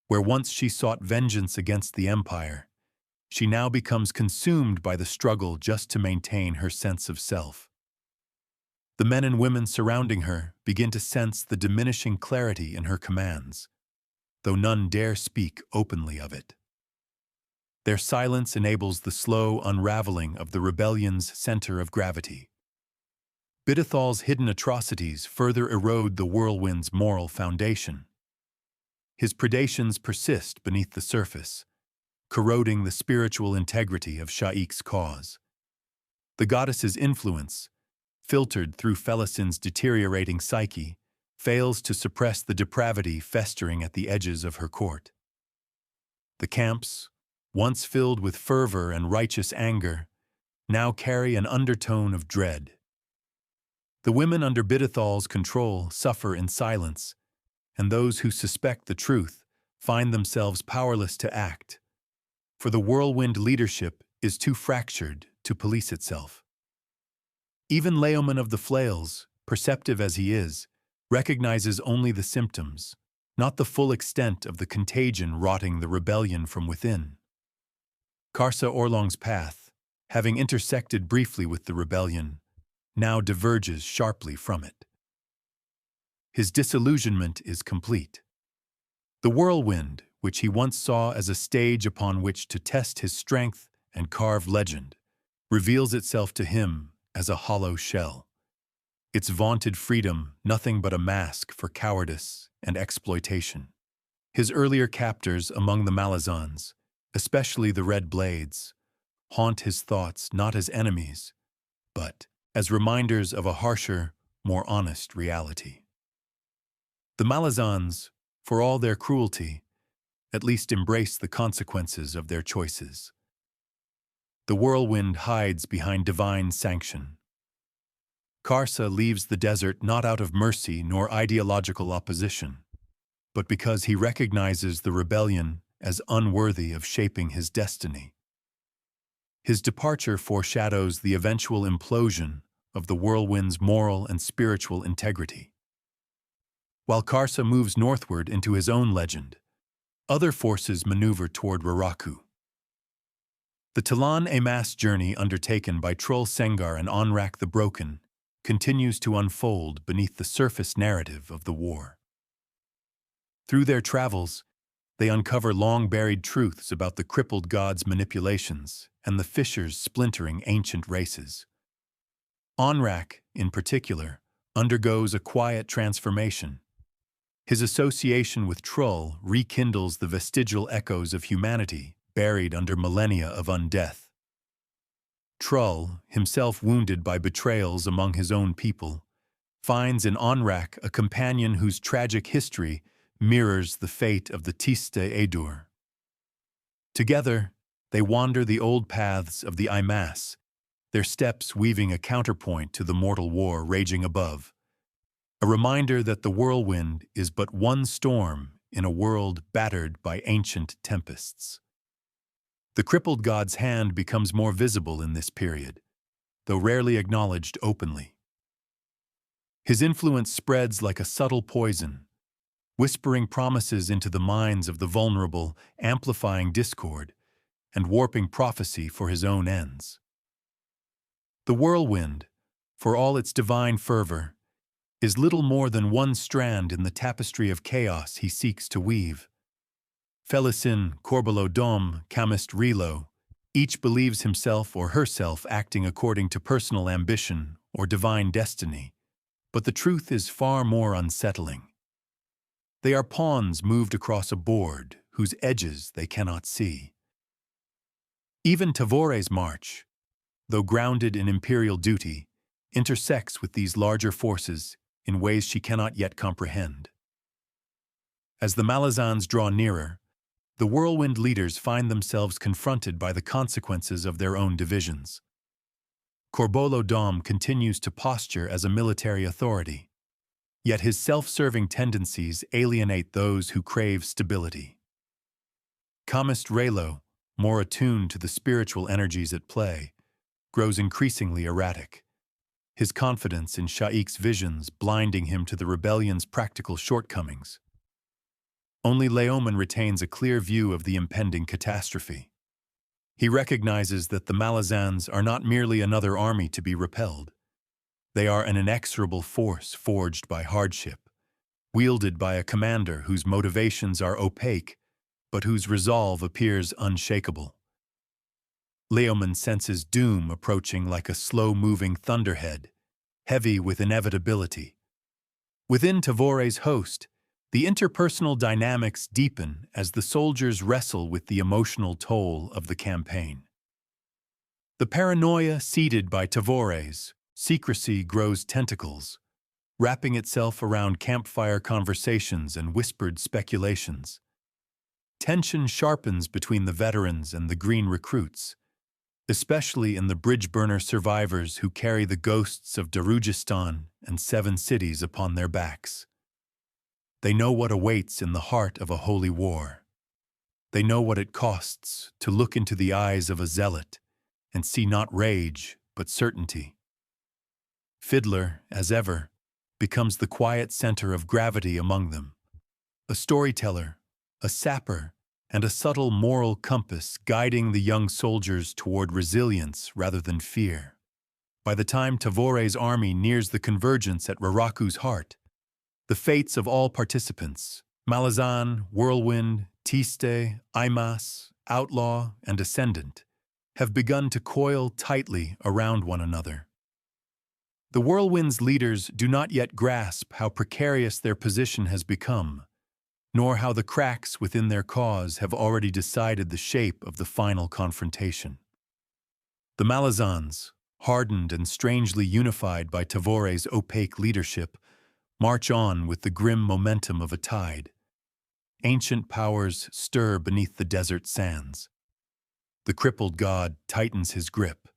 Where once she sought vengeance against the empire, she now becomes consumed by the struggle just to maintain her sense of self. The men and women surrounding her begin to sense the diminishing clarity in her commands, though none dare speak openly of it. Their silence enables the slow unraveling of the rebellion's center of gravity. Bidithal's hidden atrocities further erode the whirlwind's moral foundation. His predations persist beneath the surface, corroding the spiritual integrity of Sha'ik's cause. The goddess's influence, filtered through Felisin's deteriorating psyche, fails to suppress the depravity festering at the edges of her court. The camps, once filled with fervor and righteous anger, now carry an undertone of dread. The women under Bidithal's control suffer in silence, and those who suspect the truth find themselves powerless to act, for the whirlwind leadership is too fractured to police itself. Even Laoman of the Flails, perceptive as he is, recognizes only the symptoms, not the full extent of the contagion rotting the rebellion from within. Karsa Orlong's path, having intersected briefly with the rebellion, now diverges sharply from it. His disillusionment is complete. The whirlwind, which he once saw as a stage upon which to test his strength and carve legend, reveals itself to him as a hollow shell. Its vaunted freedom nothing but a mask for cowardice and exploitation. His earlier captors among the Malazans, especially the Red Blades, haunt his thoughts not as enemies, but as reminders of a harsher, more honest reality. The Malazans, for all their cruelty, at least embrace the consequences of their choices. The whirlwind hides behind divine sanction. Karsa leaves the desert not out of mercy nor ideological opposition, but because he recognizes the rebellion as unworthy of shaping his destiny. His departure foreshadows the eventual implosion of the whirlwind's moral and spiritual integrity. While Karsa moves northward into his own legend, other forces maneuver toward Raraku. The Talan-e-Mas journey undertaken by Troll Sengar and Onrak the Broken continues to unfold beneath the surface narrative of the war. Through their travels, they uncover long-buried truths about the crippled god's manipulations and the fissures splintering ancient races. Onrak, in particular, undergoes a quiet transformation. His association with Troll rekindles the vestigial echoes of humanity buried under millennia of undeath. Troll, himself wounded by betrayals among his own people, finds in Onrak a companion whose tragic history mirrors the fate of the Tiste Edur. Together, they wander the old paths of the Imas, their steps weaving a counterpoint to the mortal war raging above, a reminder that the whirlwind is but one storm in a world battered by ancient tempests. The crippled god's hand becomes more visible in this period, though rarely acknowledged openly. His influence spreads like a subtle poison, whispering promises into the minds of the vulnerable, amplifying discord, and warping prophecy for his own ends. The whirlwind, for all its divine fervor, is little more than one strand in the tapestry of chaos he seeks to weave. Felisin, Corbelo Dom, Camist Relo, each believes himself or herself acting according to personal ambition or divine destiny, but the truth is far more unsettling. They are pawns moved across a board whose edges they cannot see. Even Tavore's march, though grounded in imperial duty, intersects with these larger forces in ways she cannot yet comprehend. As the Malazans draw nearer, the whirlwind leaders find themselves confronted by the consequences of their own divisions. Corbelo Dom continues to posture as a military authority, yet his self-serving tendencies alienate those who crave stability. Camist Relo, more attuned to the spiritual energies at play, grows increasingly erratic, his confidence in Shaik's visions blinding him to the rebellion's practical shortcomings. Only Leoman retains a clear view of the impending catastrophe. He recognizes that the Malazans are not merely another army to be repelled. They are an inexorable force forged by hardship, wielded by a commander whose motivations are opaque, but whose resolve appears unshakable. Leoman senses doom approaching like a slow-moving thunderhead, heavy with inevitability. Within Tavore's host, the interpersonal dynamics deepen as the soldiers wrestle with the emotional toll of the campaign. The paranoia seeded by Tavore's secrecy grows tentacles, wrapping itself around campfire conversations and whispered speculations. Tension sharpens between the veterans and the green recruits, especially in the bridge burner survivors who carry the ghosts of Darujistan and 7 cities upon their backs. They know what awaits in the heart of a holy war. They know what it costs to look into the eyes of a zealot and see not rage, but certainty. Fiddler, as ever, becomes the quiet center of gravity among them, a storyteller, a sapper, and a subtle moral compass guiding the young soldiers toward resilience rather than fear. By the time Tavore's army nears the convergence at Raraku's heart, the fates of all participants, Malazan, Whirlwind, Tiste, Imas, Outlaw, and Ascendant, have begun to coil tightly around one another. The Whirlwind's leaders do not yet grasp how precarious their position has become, nor how the cracks within their cause have already decided the shape of the final confrontation. The Malazans, hardened and strangely unified by Tavore's opaque leadership, march on with the grim momentum of a tide. Ancient powers stir beneath the desert sands. The crippled god tightens his grip,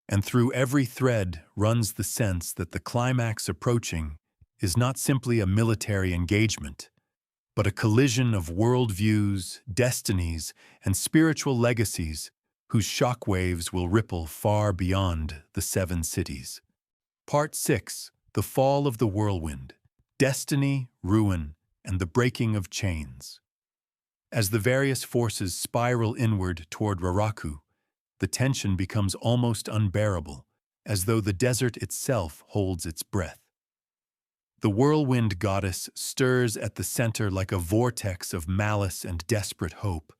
and through every thread runs the sense that the climax approaching is not simply a military engagement, but a collision of worldviews, destinies, and spiritual legacies whose shockwaves will ripple far beyond the seven cities. Part 6. The Fall of the Whirlwind. Destiny, Ruin, and the Breaking of Chains. As the various forces spiral inward toward Raraku, the tension becomes almost unbearable, as though the desert itself holds its breath. The whirlwind goddess stirs at the center like a vortex of malice and desperate hope,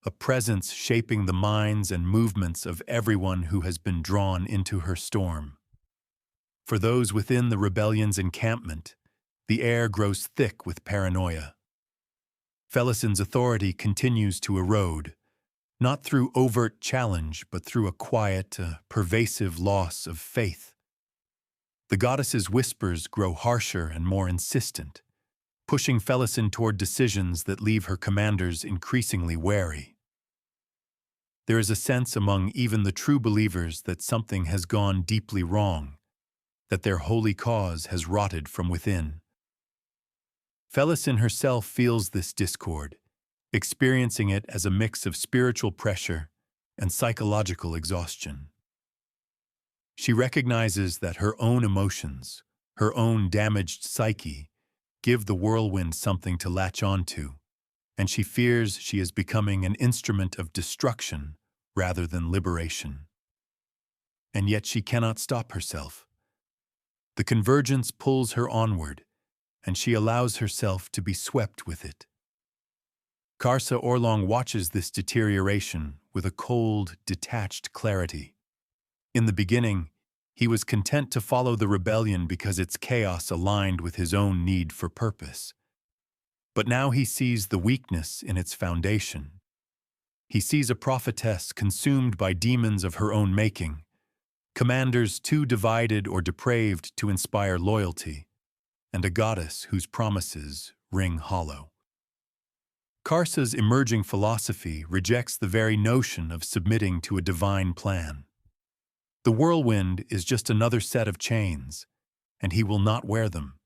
a presence shaping the minds and movements of everyone who has been drawn into her storm. For those within the rebellion's encampment, the air grows thick with paranoia. Felisin's authority continues to erode, not through overt challenge, but through a quiet, pervasive loss of faith. The goddess's whispers grow harsher and more insistent, pushing Felisin toward decisions that leave her commanders increasingly wary. There is a sense among even the true believers that something has gone deeply wrong, that their holy cause has rotted from within. Felisin herself feels this discord, experiencing it as a mix of spiritual pressure and psychological exhaustion. She recognizes that her own emotions, her own damaged psyche, give the whirlwind something to latch onto, and she fears she is becoming an instrument of destruction rather than liberation. And yet she cannot stop herself. The convergence pulls her onward, and she allows herself to be swept with it. Karsa Orlong watches this deterioration with a cold, detached clarity. In the beginning, he was content to follow the rebellion because its chaos aligned with his own need for purpose. But now he sees the weakness in its foundation. He sees a prophetess consumed by demons of her own making, commanders too divided or depraved to inspire loyalty, and a goddess whose promises ring hollow. Karsa's emerging philosophy rejects the very notion of submitting to a divine plan. The whirlwind is just another set of chains, and he will not wear them.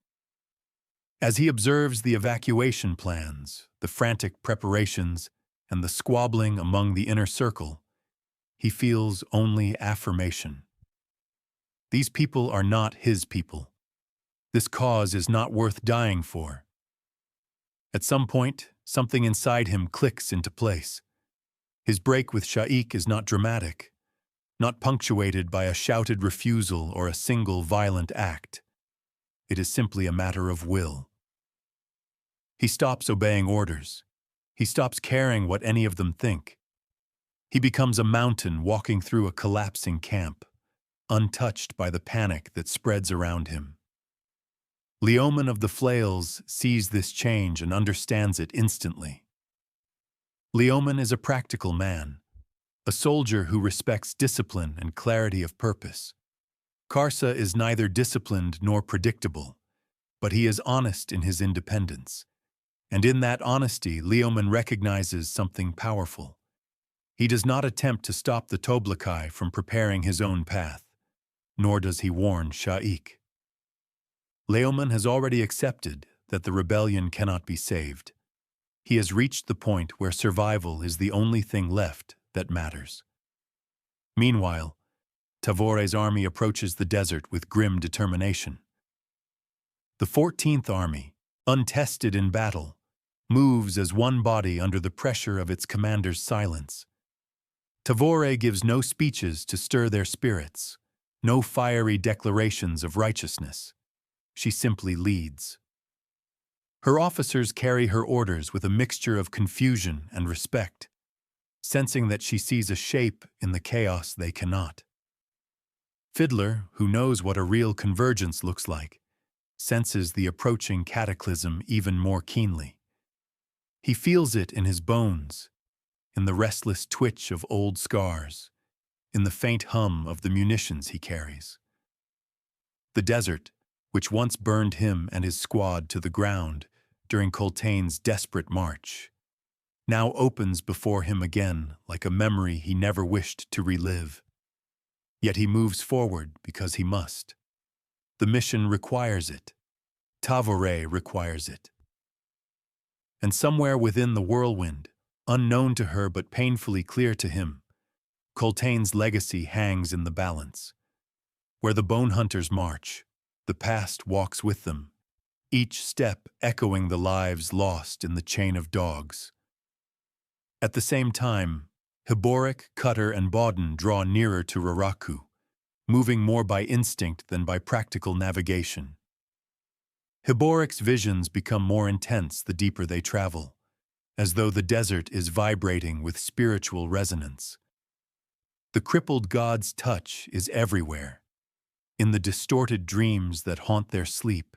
As he observes the evacuation plans, the frantic preparations, and the squabbling among the inner circle, he feels only affirmation. These people are not his people. This cause is not worth dying for. At some point, something inside him clicks into place. His break with Shaikh is not dramatic, not punctuated by a shouted refusal or a single violent act. It is simply a matter of will. He stops obeying orders. He stops caring what any of them think. He becomes a mountain walking through a collapsing camp, untouched by the panic that spreads around him. Leoman of the Flails sees this change and understands it instantly. Leoman is a practical man, a soldier who respects discipline and clarity of purpose. Karsa is neither disciplined nor predictable, but he is honest in his independence. And in that honesty, Leoman recognizes something powerful. He does not attempt to stop the Toblakai from preparing his own path, nor does he warn Shaikh. Leoman has already accepted that the rebellion cannot be saved. He has reached the point where survival is the only thing left that matters. Meanwhile, Tavore's army approaches the desert with grim determination. The 14th Army, untested in battle, moves as one body under the pressure of its commander's silence. Tavore gives no speeches to stir their spirits, no fiery declarations of righteousness. She simply leads. Her officers carry her orders with a mixture of confusion and respect, sensing that she sees a shape in the chaos they cannot. Fiddler, who knows what a real convergence looks like, senses the approaching cataclysm even more keenly. He feels it in his bones, in the restless twitch of old scars, in the faint hum of the munitions he carries. The desert, which once burned him and his squad to the ground during Coltane's desperate march, now opens before him again like a memory he never wished to relive. Yet he moves forward because he must. The mission requires it. Tavore requires it. And somewhere within the whirlwind, unknown to her but painfully clear to him, Coltain's legacy hangs in the balance. Where the bone hunters march, the past walks with them, each step echoing the lives lost in the chain of dogs. At the same time, Hiboric, Cutter, and Bawden draw nearer to Raraku, moving more by instinct than by practical navigation. Hiboric's visions become more intense the deeper they travel, as though the desert is vibrating with spiritual resonance. The crippled god's touch is everywhere, in the distorted dreams that haunt their sleep,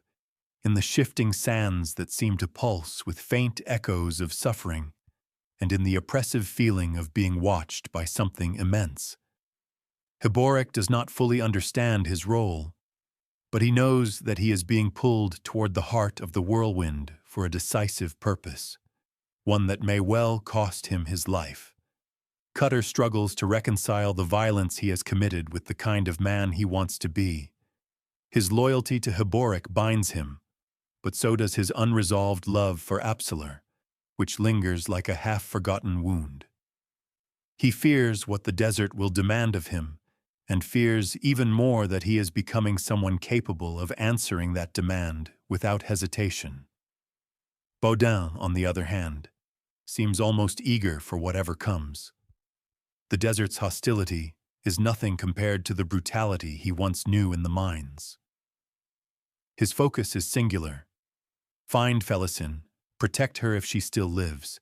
in the shifting sands that seem to pulse with faint echoes of suffering, and in the oppressive feeling of being watched by something immense. Hiboric does not fully understand his role, but he knows that he is being pulled toward the heart of the whirlwind for a decisive purpose, one that may well cost him his life. Cutter struggles to reconcile the violence he has committed with the kind of man he wants to be. His loyalty to Hiboric binds him, but so does his unresolved love for Apsalar, which lingers like a half-forgotten wound. He fears what the desert will demand of him, and fears even more that he is becoming someone capable of answering that demand without hesitation. Bawden, on the other hand, seems almost eager for whatever comes. The desert's hostility is nothing compared to the brutality he once knew in the mines. His focus is singular. Find Felisin, protect her if she still lives,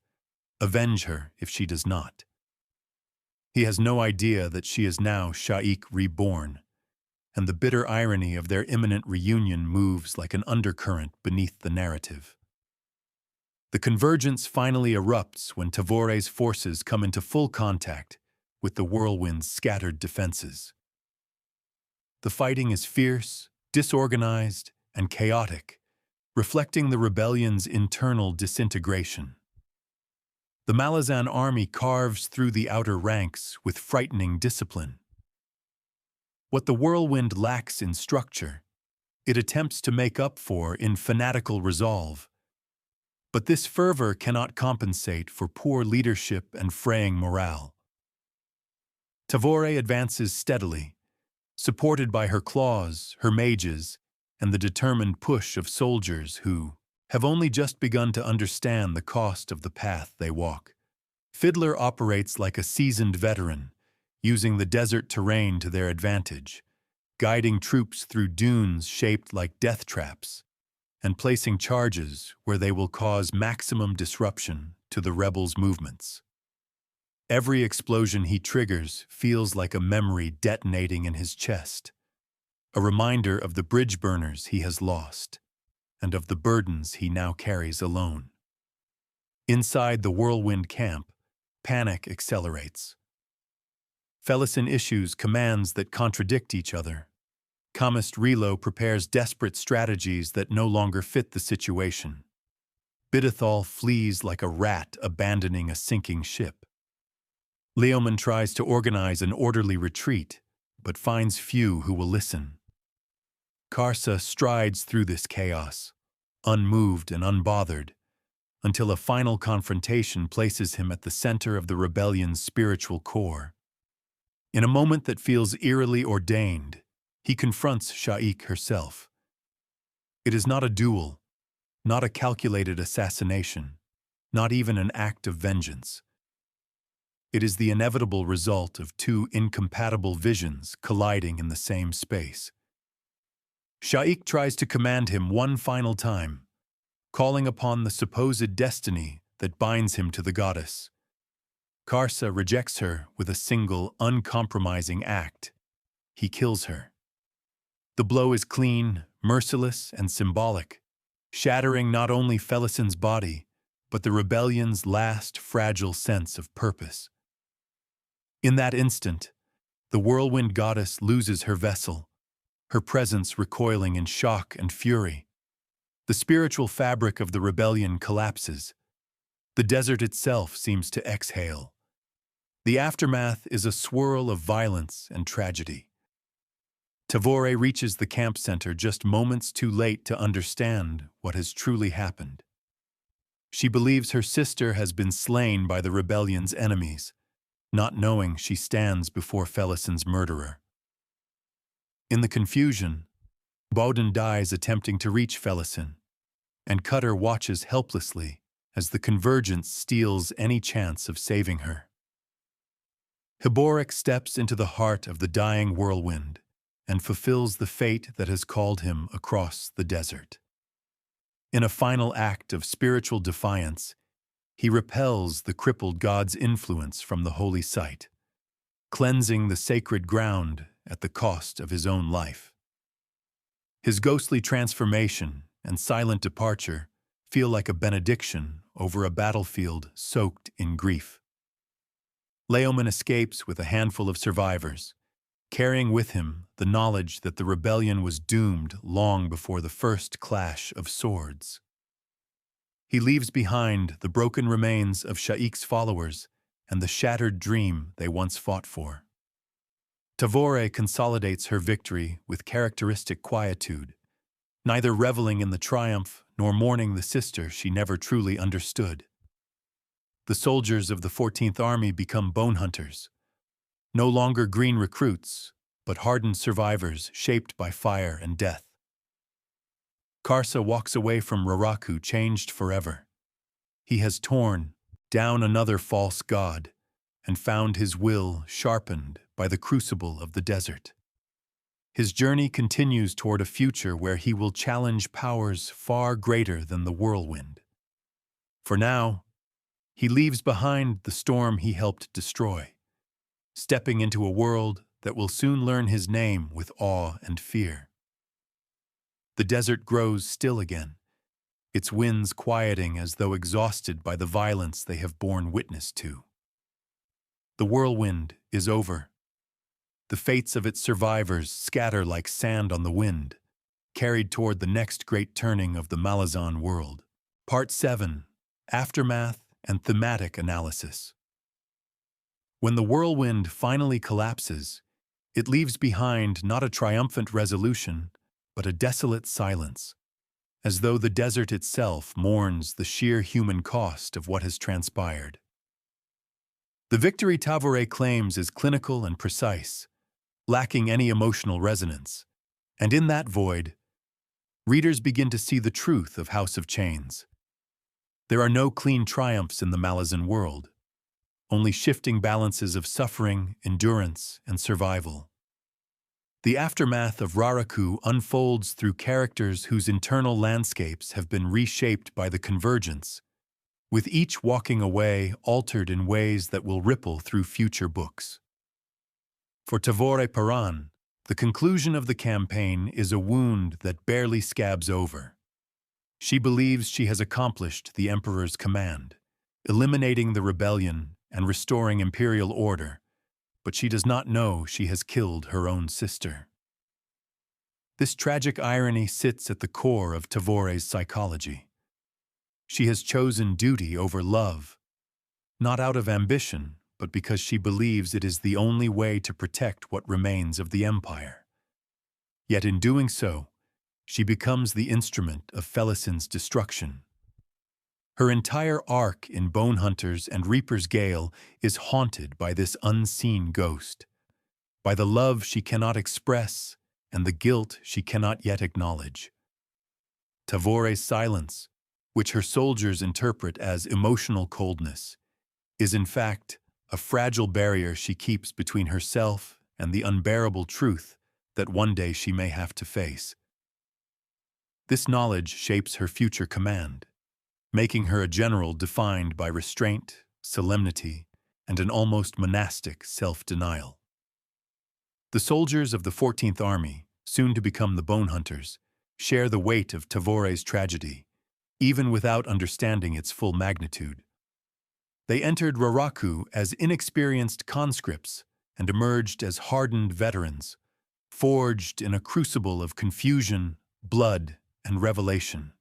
avenge her if she does not. He has no idea that she is now Shaik reborn, and the bitter irony of their imminent reunion moves like an undercurrent beneath the narrative. The convergence finally erupts when Tavore's forces come into full contact with the whirlwind's scattered defenses. The fighting is fierce, disorganized, and chaotic, reflecting the rebellion's internal disintegration. The Malazan army carves through the outer ranks with frightening discipline. What the whirlwind lacks in structure, it attempts to make up for in fanatical resolve. But this fervor cannot compensate for poor leadership and fraying morale. Tavore advances steadily, supported by her claws, her mages, and the determined push of soldiers who have only just begun to understand the cost of the path they walk. Fiddler operates like a seasoned veteran, using the desert terrain to their advantage, guiding troops through dunes shaped like death traps, and placing charges where they will cause maximum disruption to the rebels' movements. Every explosion he triggers feels like a memory detonating in his chest, a reminder of the bridge burners he has lost, and of the burdens he now carries alone. Inside the whirlwind camp, panic accelerates. Felisin issues commands that contradict each other. Kamist Relo prepares desperate strategies that no longer fit the situation. Bidithal flees like a rat abandoning a sinking ship. Leoman tries to organize an orderly retreat, but finds few who will listen. Karsa strides through this chaos, unmoved and unbothered, until a final confrontation places him at the center of the rebellion's spiritual core. In a moment that feels eerily ordained, he confronts Shaik herself. It is not a duel, not a calculated assassination, not even an act of vengeance. It is the inevitable result of two incompatible visions colliding in the same space. Shaik tries to command him one final time, calling upon the supposed destiny that binds him to the goddess. Karsa rejects her with a single, uncompromising act. He kills her. The blow is clean, merciless, and symbolic, shattering not only Felisin's body, but the rebellion's last fragile sense of purpose. In that instant, the whirlwind goddess loses her vessel, her presence recoiling in shock and fury. The spiritual fabric of the rebellion collapses, The desert itself seems to exhale. The aftermath is a swirl of violence and tragedy. Tavore reaches the camp center just moments too late to understand what has truly happened. She believes her sister has been slain by the rebellion's enemies, not knowing she stands before Felisin's murderer. In the confusion, Bowden dies attempting to reach Felisin, and Cutter watches helplessly as the Convergence steals any chance of saving her. Hiborik steps into the heart of the dying whirlwind and fulfills the fate that has called him across the desert. In a final act of spiritual defiance, he repels the crippled god's influence from the holy site, cleansing the sacred ground at the cost of his own life. His ghostly transformation and silent departure feel like a benediction over a battlefield soaked in grief. Leoman escapes with a handful of survivors, carrying with him the knowledge that the rebellion was doomed long before the first clash of swords. He leaves behind the broken remains of Sha'ik's followers and the shattered dream they once fought for. Tavore consolidates her victory with characteristic quietude, neither reveling in the triumph nor mourning the sister she never truly understood. The soldiers of the 14th Army become bone hunters, no longer green recruits, but hardened survivors shaped by fire and death. Karsa walks away from Raraku changed forever. He has torn down another false god and found his will sharpened by the crucible of the desert. His journey continues toward a future where he will challenge powers far greater than the whirlwind. For now, he leaves behind the storm he helped destroy, stepping into a world that will soon learn his name with awe and fear. The desert grows still again, its winds quieting as though exhausted by the violence they have borne witness to. The whirlwind is over. The fates of its survivors scatter like sand on the wind, carried toward the next great turning of the Malazan world. Part 7. Aftermath and Thematic Analysis. When the whirlwind finally collapses, it leaves behind not a triumphant resolution, but a desolate silence, as though the desert itself mourns the sheer human cost of what has transpired. The victory Tavore claims is clinical and precise, lacking any emotional resonance, and in that void, readers begin to see the truth of House of Chains. There are no clean triumphs in the Malazan world, only shifting balances of suffering, endurance, and survival. The aftermath of Raraku unfolds through characters whose internal landscapes have been reshaped by the Convergence, with each walking away altered in ways that will ripple through future books. For Tavore Paran, the conclusion of the campaign is a wound that barely scabs over. She believes she has accomplished the Emperor's command, eliminating the rebellion and restoring imperial order, but she does not know she has killed her own sister. This tragic irony sits at the core of Tavore's psychology. She has chosen duty over love, not out of ambition, but because she believes it is the only way to protect what remains of the empire. Yet in doing so, she becomes the instrument of Felisin's destruction. Her entire arc in Bone Hunters and Reaper's Gale is haunted by this unseen ghost, by the love she cannot express and the guilt she cannot yet acknowledge. Tavore's silence, which her soldiers interpret as emotional coldness, is in fact a fragile barrier she keeps between herself and the unbearable truth that one day she may have to face. This knowledge shapes her future command, making her a general defined by restraint, solemnity, and an almost monastic self-denial. The soldiers of the 14th Army, soon to become the Bone Hunters, share the weight of Tavore's tragedy, even without understanding its full magnitude. They entered Raraku as inexperienced conscripts and emerged as hardened veterans, forged in a crucible of confusion, blood, and revelation.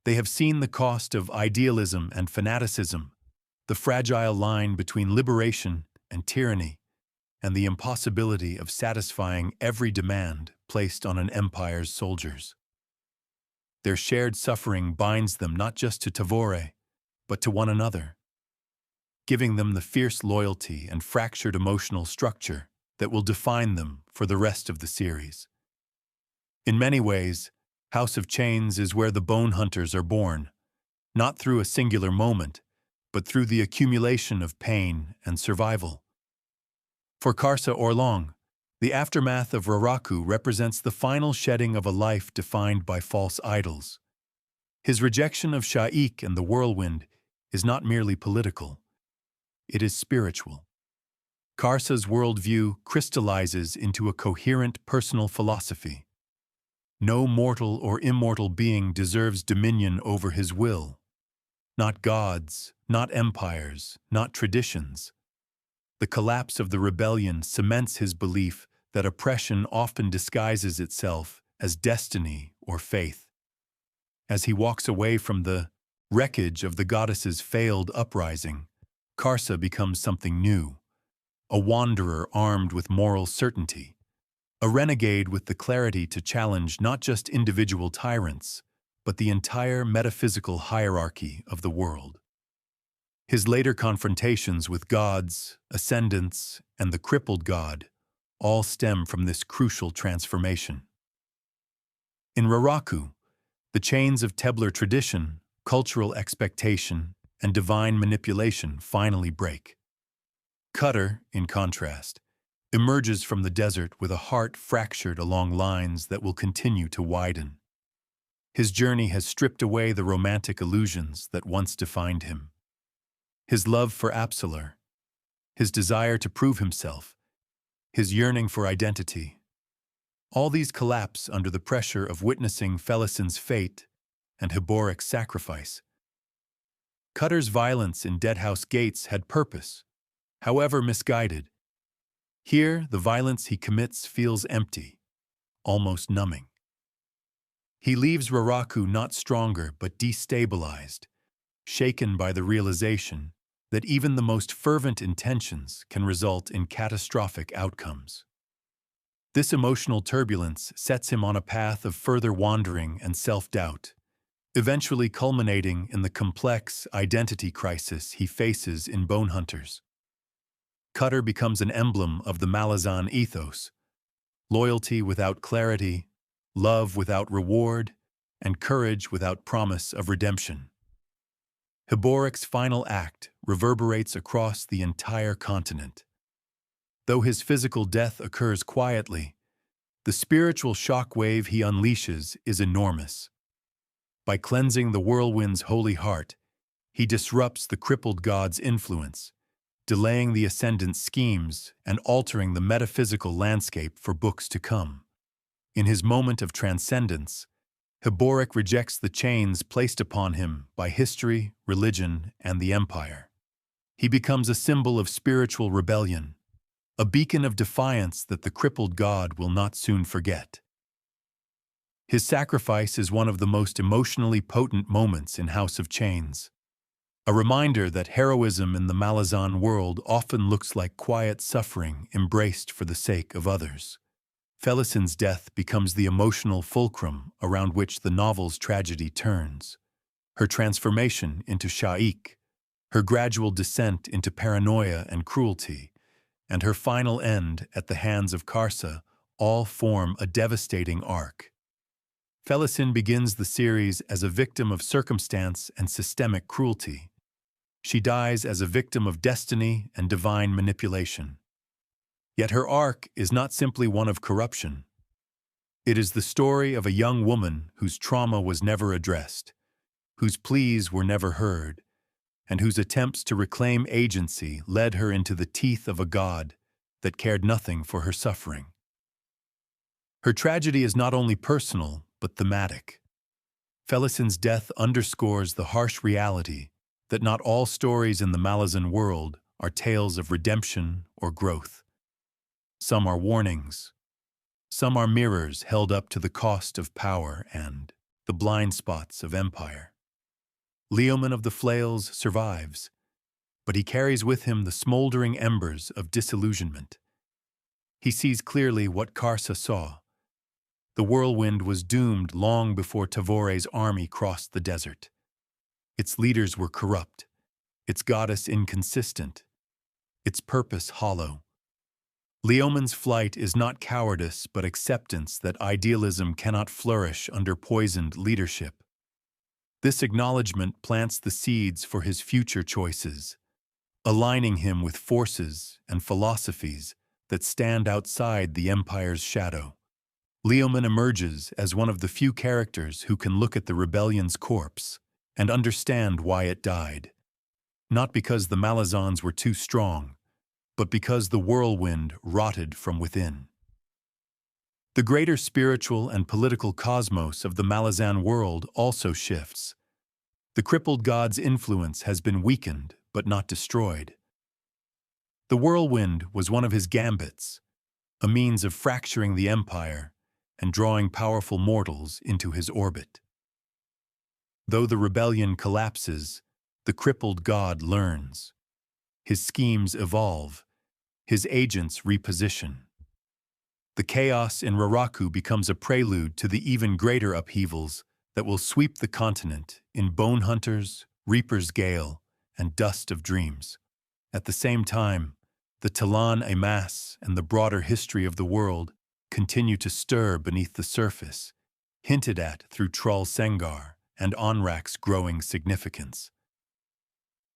They have seen the cost of idealism and fanaticism, the fragile line between liberation and tyranny, and the impossibility of satisfying every demand placed on an empire's soldiers. Their shared suffering binds them not just to Tavore, but to one another, giving them the fierce loyalty and fractured emotional structure that will define them for the rest of the series. In many ways, House of Chains is where the Bone Hunters are born, not through a singular moment, but through the accumulation of pain and survival. For Karsa Orlong, the aftermath of Raraku represents the final shedding of a life defined by false idols. His rejection of Sha'ik and the whirlwind is not merely political, it is spiritual. Karsa's worldview crystallizes into a coherent personal philosophy. No mortal or immortal being deserves dominion over his will. Not gods, not empires, not traditions. The collapse of the rebellion cements his belief that oppression often disguises itself as destiny or faith. As he walks away from the wreckage of the goddess's failed uprising, Karsa becomes something new, a wanderer armed with moral certainty, a renegade with the clarity to challenge not just individual tyrants, but the entire metaphysical hierarchy of the world. His later confrontations with gods, ascendants, and the crippled god all stem from this crucial transformation. In Raraku, the chains of Tebler tradition, cultural expectation, and divine manipulation finally break. Cutter, in contrast, emerges from the desert with a heart fractured along lines that will continue to widen. His journey has stripped away the romantic illusions that once defined him. His love for Apsalar, his desire to prove himself, his yearning for identity, all these collapse under the pressure of witnessing Felisin's fate and Hiboric's sacrifice. Cutter's violence in Deadhouse Gates had purpose, however misguided. Here, the violence he commits feels empty, almost numbing. He leaves Raraku not stronger but destabilized, shaken by the realization that even the most fervent intentions can result in catastrophic outcomes. This emotional turbulence sets him on a path of further wandering and self-doubt, eventually culminating in the complex identity crisis he faces in Bone Hunters. Cutter becomes an emblem of the Malazan ethos: loyalty without clarity, love without reward, and courage without promise of redemption. Hiboric's final act reverberates across the entire continent. Though his physical death occurs quietly, the spiritual shockwave he unleashes is enormous. By cleansing the whirlwind's holy heart, he disrupts the crippled god's influence, delaying the ascendant's schemes and altering the metaphysical landscape for books to come. In his moment of transcendence, Hiboric rejects the chains placed upon him by history, religion, and the empire. He becomes a symbol of spiritual rebellion, a beacon of defiance that the crippled god will not soon forget. His sacrifice is one of the most emotionally potent moments in House of Chains, a reminder that heroism in the Malazan world often looks like quiet suffering embraced for the sake of others. Felisin's death becomes the emotional fulcrum around which the novel's tragedy turns. Her transformation into Sha'ik, her gradual descent into paranoia and cruelty, and her final end at the hands of Karsa all form a devastating arc. Felisin begins the series as a victim of circumstance and systemic cruelty. She dies as a victim of destiny and divine manipulation. Yet her arc is not simply one of corruption. It is the story of a young woman whose trauma was never addressed, whose pleas were never heard, and whose attempts to reclaim agency led her into the teeth of a god that cared nothing for her suffering. Her tragedy is not only personal, but thematic. Felisin's death underscores the harsh reality that not all stories in the Malazan world are tales of redemption or growth. Some are warnings. Some are mirrors held up to the cost of power and the blind spots of empire. Leoman of the Flails survives, but he carries with him the smoldering embers of disillusionment. He sees clearly what Karsa saw. The whirlwind was doomed long before Tavore's army crossed the desert. Its leaders were corrupt, its goddess inconsistent, its purpose hollow. Leoman's flight is not cowardice but acceptance that idealism cannot flourish under poisoned leadership. This acknowledgement plants the seeds for his future choices, aligning him with forces and philosophies that stand outside the Empire's shadow. Leoman emerges as one of the few characters who can look at the rebellion's corpse and understand why it died. Not because the Malazans were too strong, but because the whirlwind rotted from within. The greater spiritual and political cosmos of the Malazan world also shifts. The crippled god's influence has been weakened, but not destroyed. The whirlwind was one of his gambits, a means of fracturing the empire and drawing powerful mortals into his orbit. Though the rebellion collapses, the crippled god learns. His schemes evolve, his agents reposition. The chaos in Raraku becomes a prelude to the even greater upheavals that will sweep the continent in Bone Hunters, Reaper's Gale, and Dust of Dreams. At the same time, the Talan Emas and the broader history of the world continue to stir beneath the surface, hinted at through Trull Sengar and Onrak's growing significance.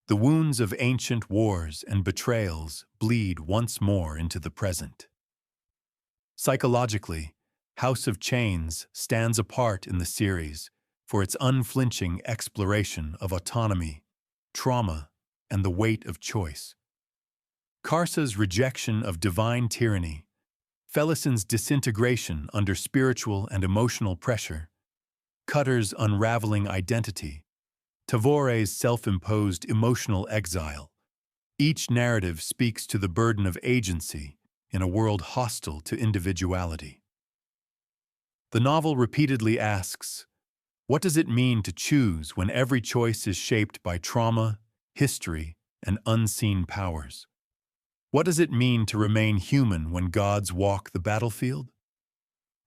The wounds of ancient wars and betrayals bleed once more into the present. Psychologically, House of Chains stands apart in the series for its unflinching exploration of autonomy, trauma, and the weight of choice. Karsa's rejection of divine tyranny, Felisin's disintegration under spiritual and emotional pressure, Cutter's unraveling identity, Tavore's self-imposed emotional exile. Each narrative speaks to the burden of agency in a world hostile to individuality. The novel repeatedly asks, what does it mean to choose when every choice is shaped by trauma, history, and unseen powers? What does it mean to remain human when gods walk the battlefield?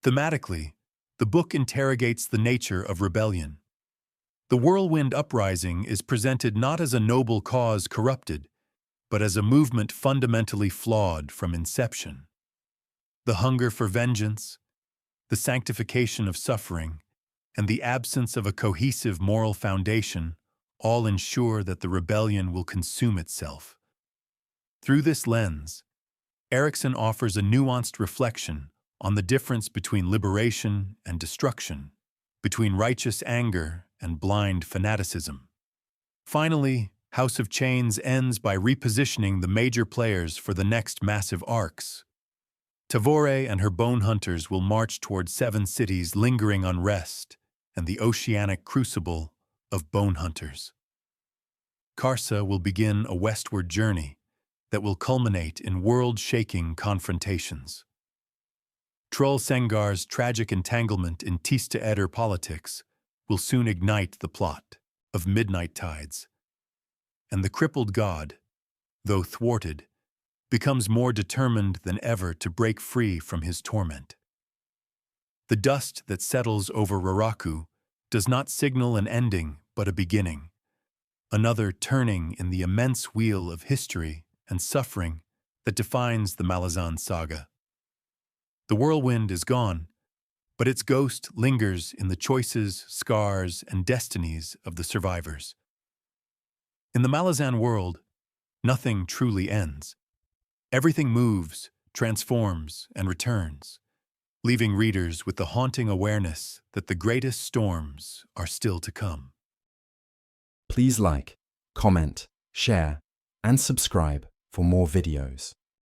Thematically, the book interrogates the nature of rebellion. The whirlwind uprising is presented not as a noble cause corrupted, but as a movement fundamentally flawed from inception. The hunger for vengeance, the sanctification of suffering, and the absence of a cohesive moral foundation all ensure that the rebellion will consume itself. Through this lens, Erikson offers a nuanced reflection on the difference between liberation and destruction, between righteous anger and blind fanaticism. Finally, House of Chains ends by repositioning the major players for the next massive arcs. Tavore and her bone hunters will march toward 7 cities lingering unrest and the oceanic crucible of bone hunters. Karsa will begin a westward journey that will culminate in world-shaking confrontations. Trull Sengar's tragic entanglement in Tista Eder politics will soon ignite the plot of Midnight Tides, and the crippled god, though thwarted, becomes more determined than ever to break free from his torment. The dust that settles over Raraku does not signal an ending but a beginning, another turning in the immense wheel of history and suffering that defines the Malazan saga. The whirlwind is gone, but its ghost lingers in the choices, scars, and destinies of the survivors. In the Malazan world, nothing truly ends. Everything moves, transforms, and returns, leaving readers with the haunting awareness that the greatest storms are still to come. Please like, comment, share, and subscribe for more videos.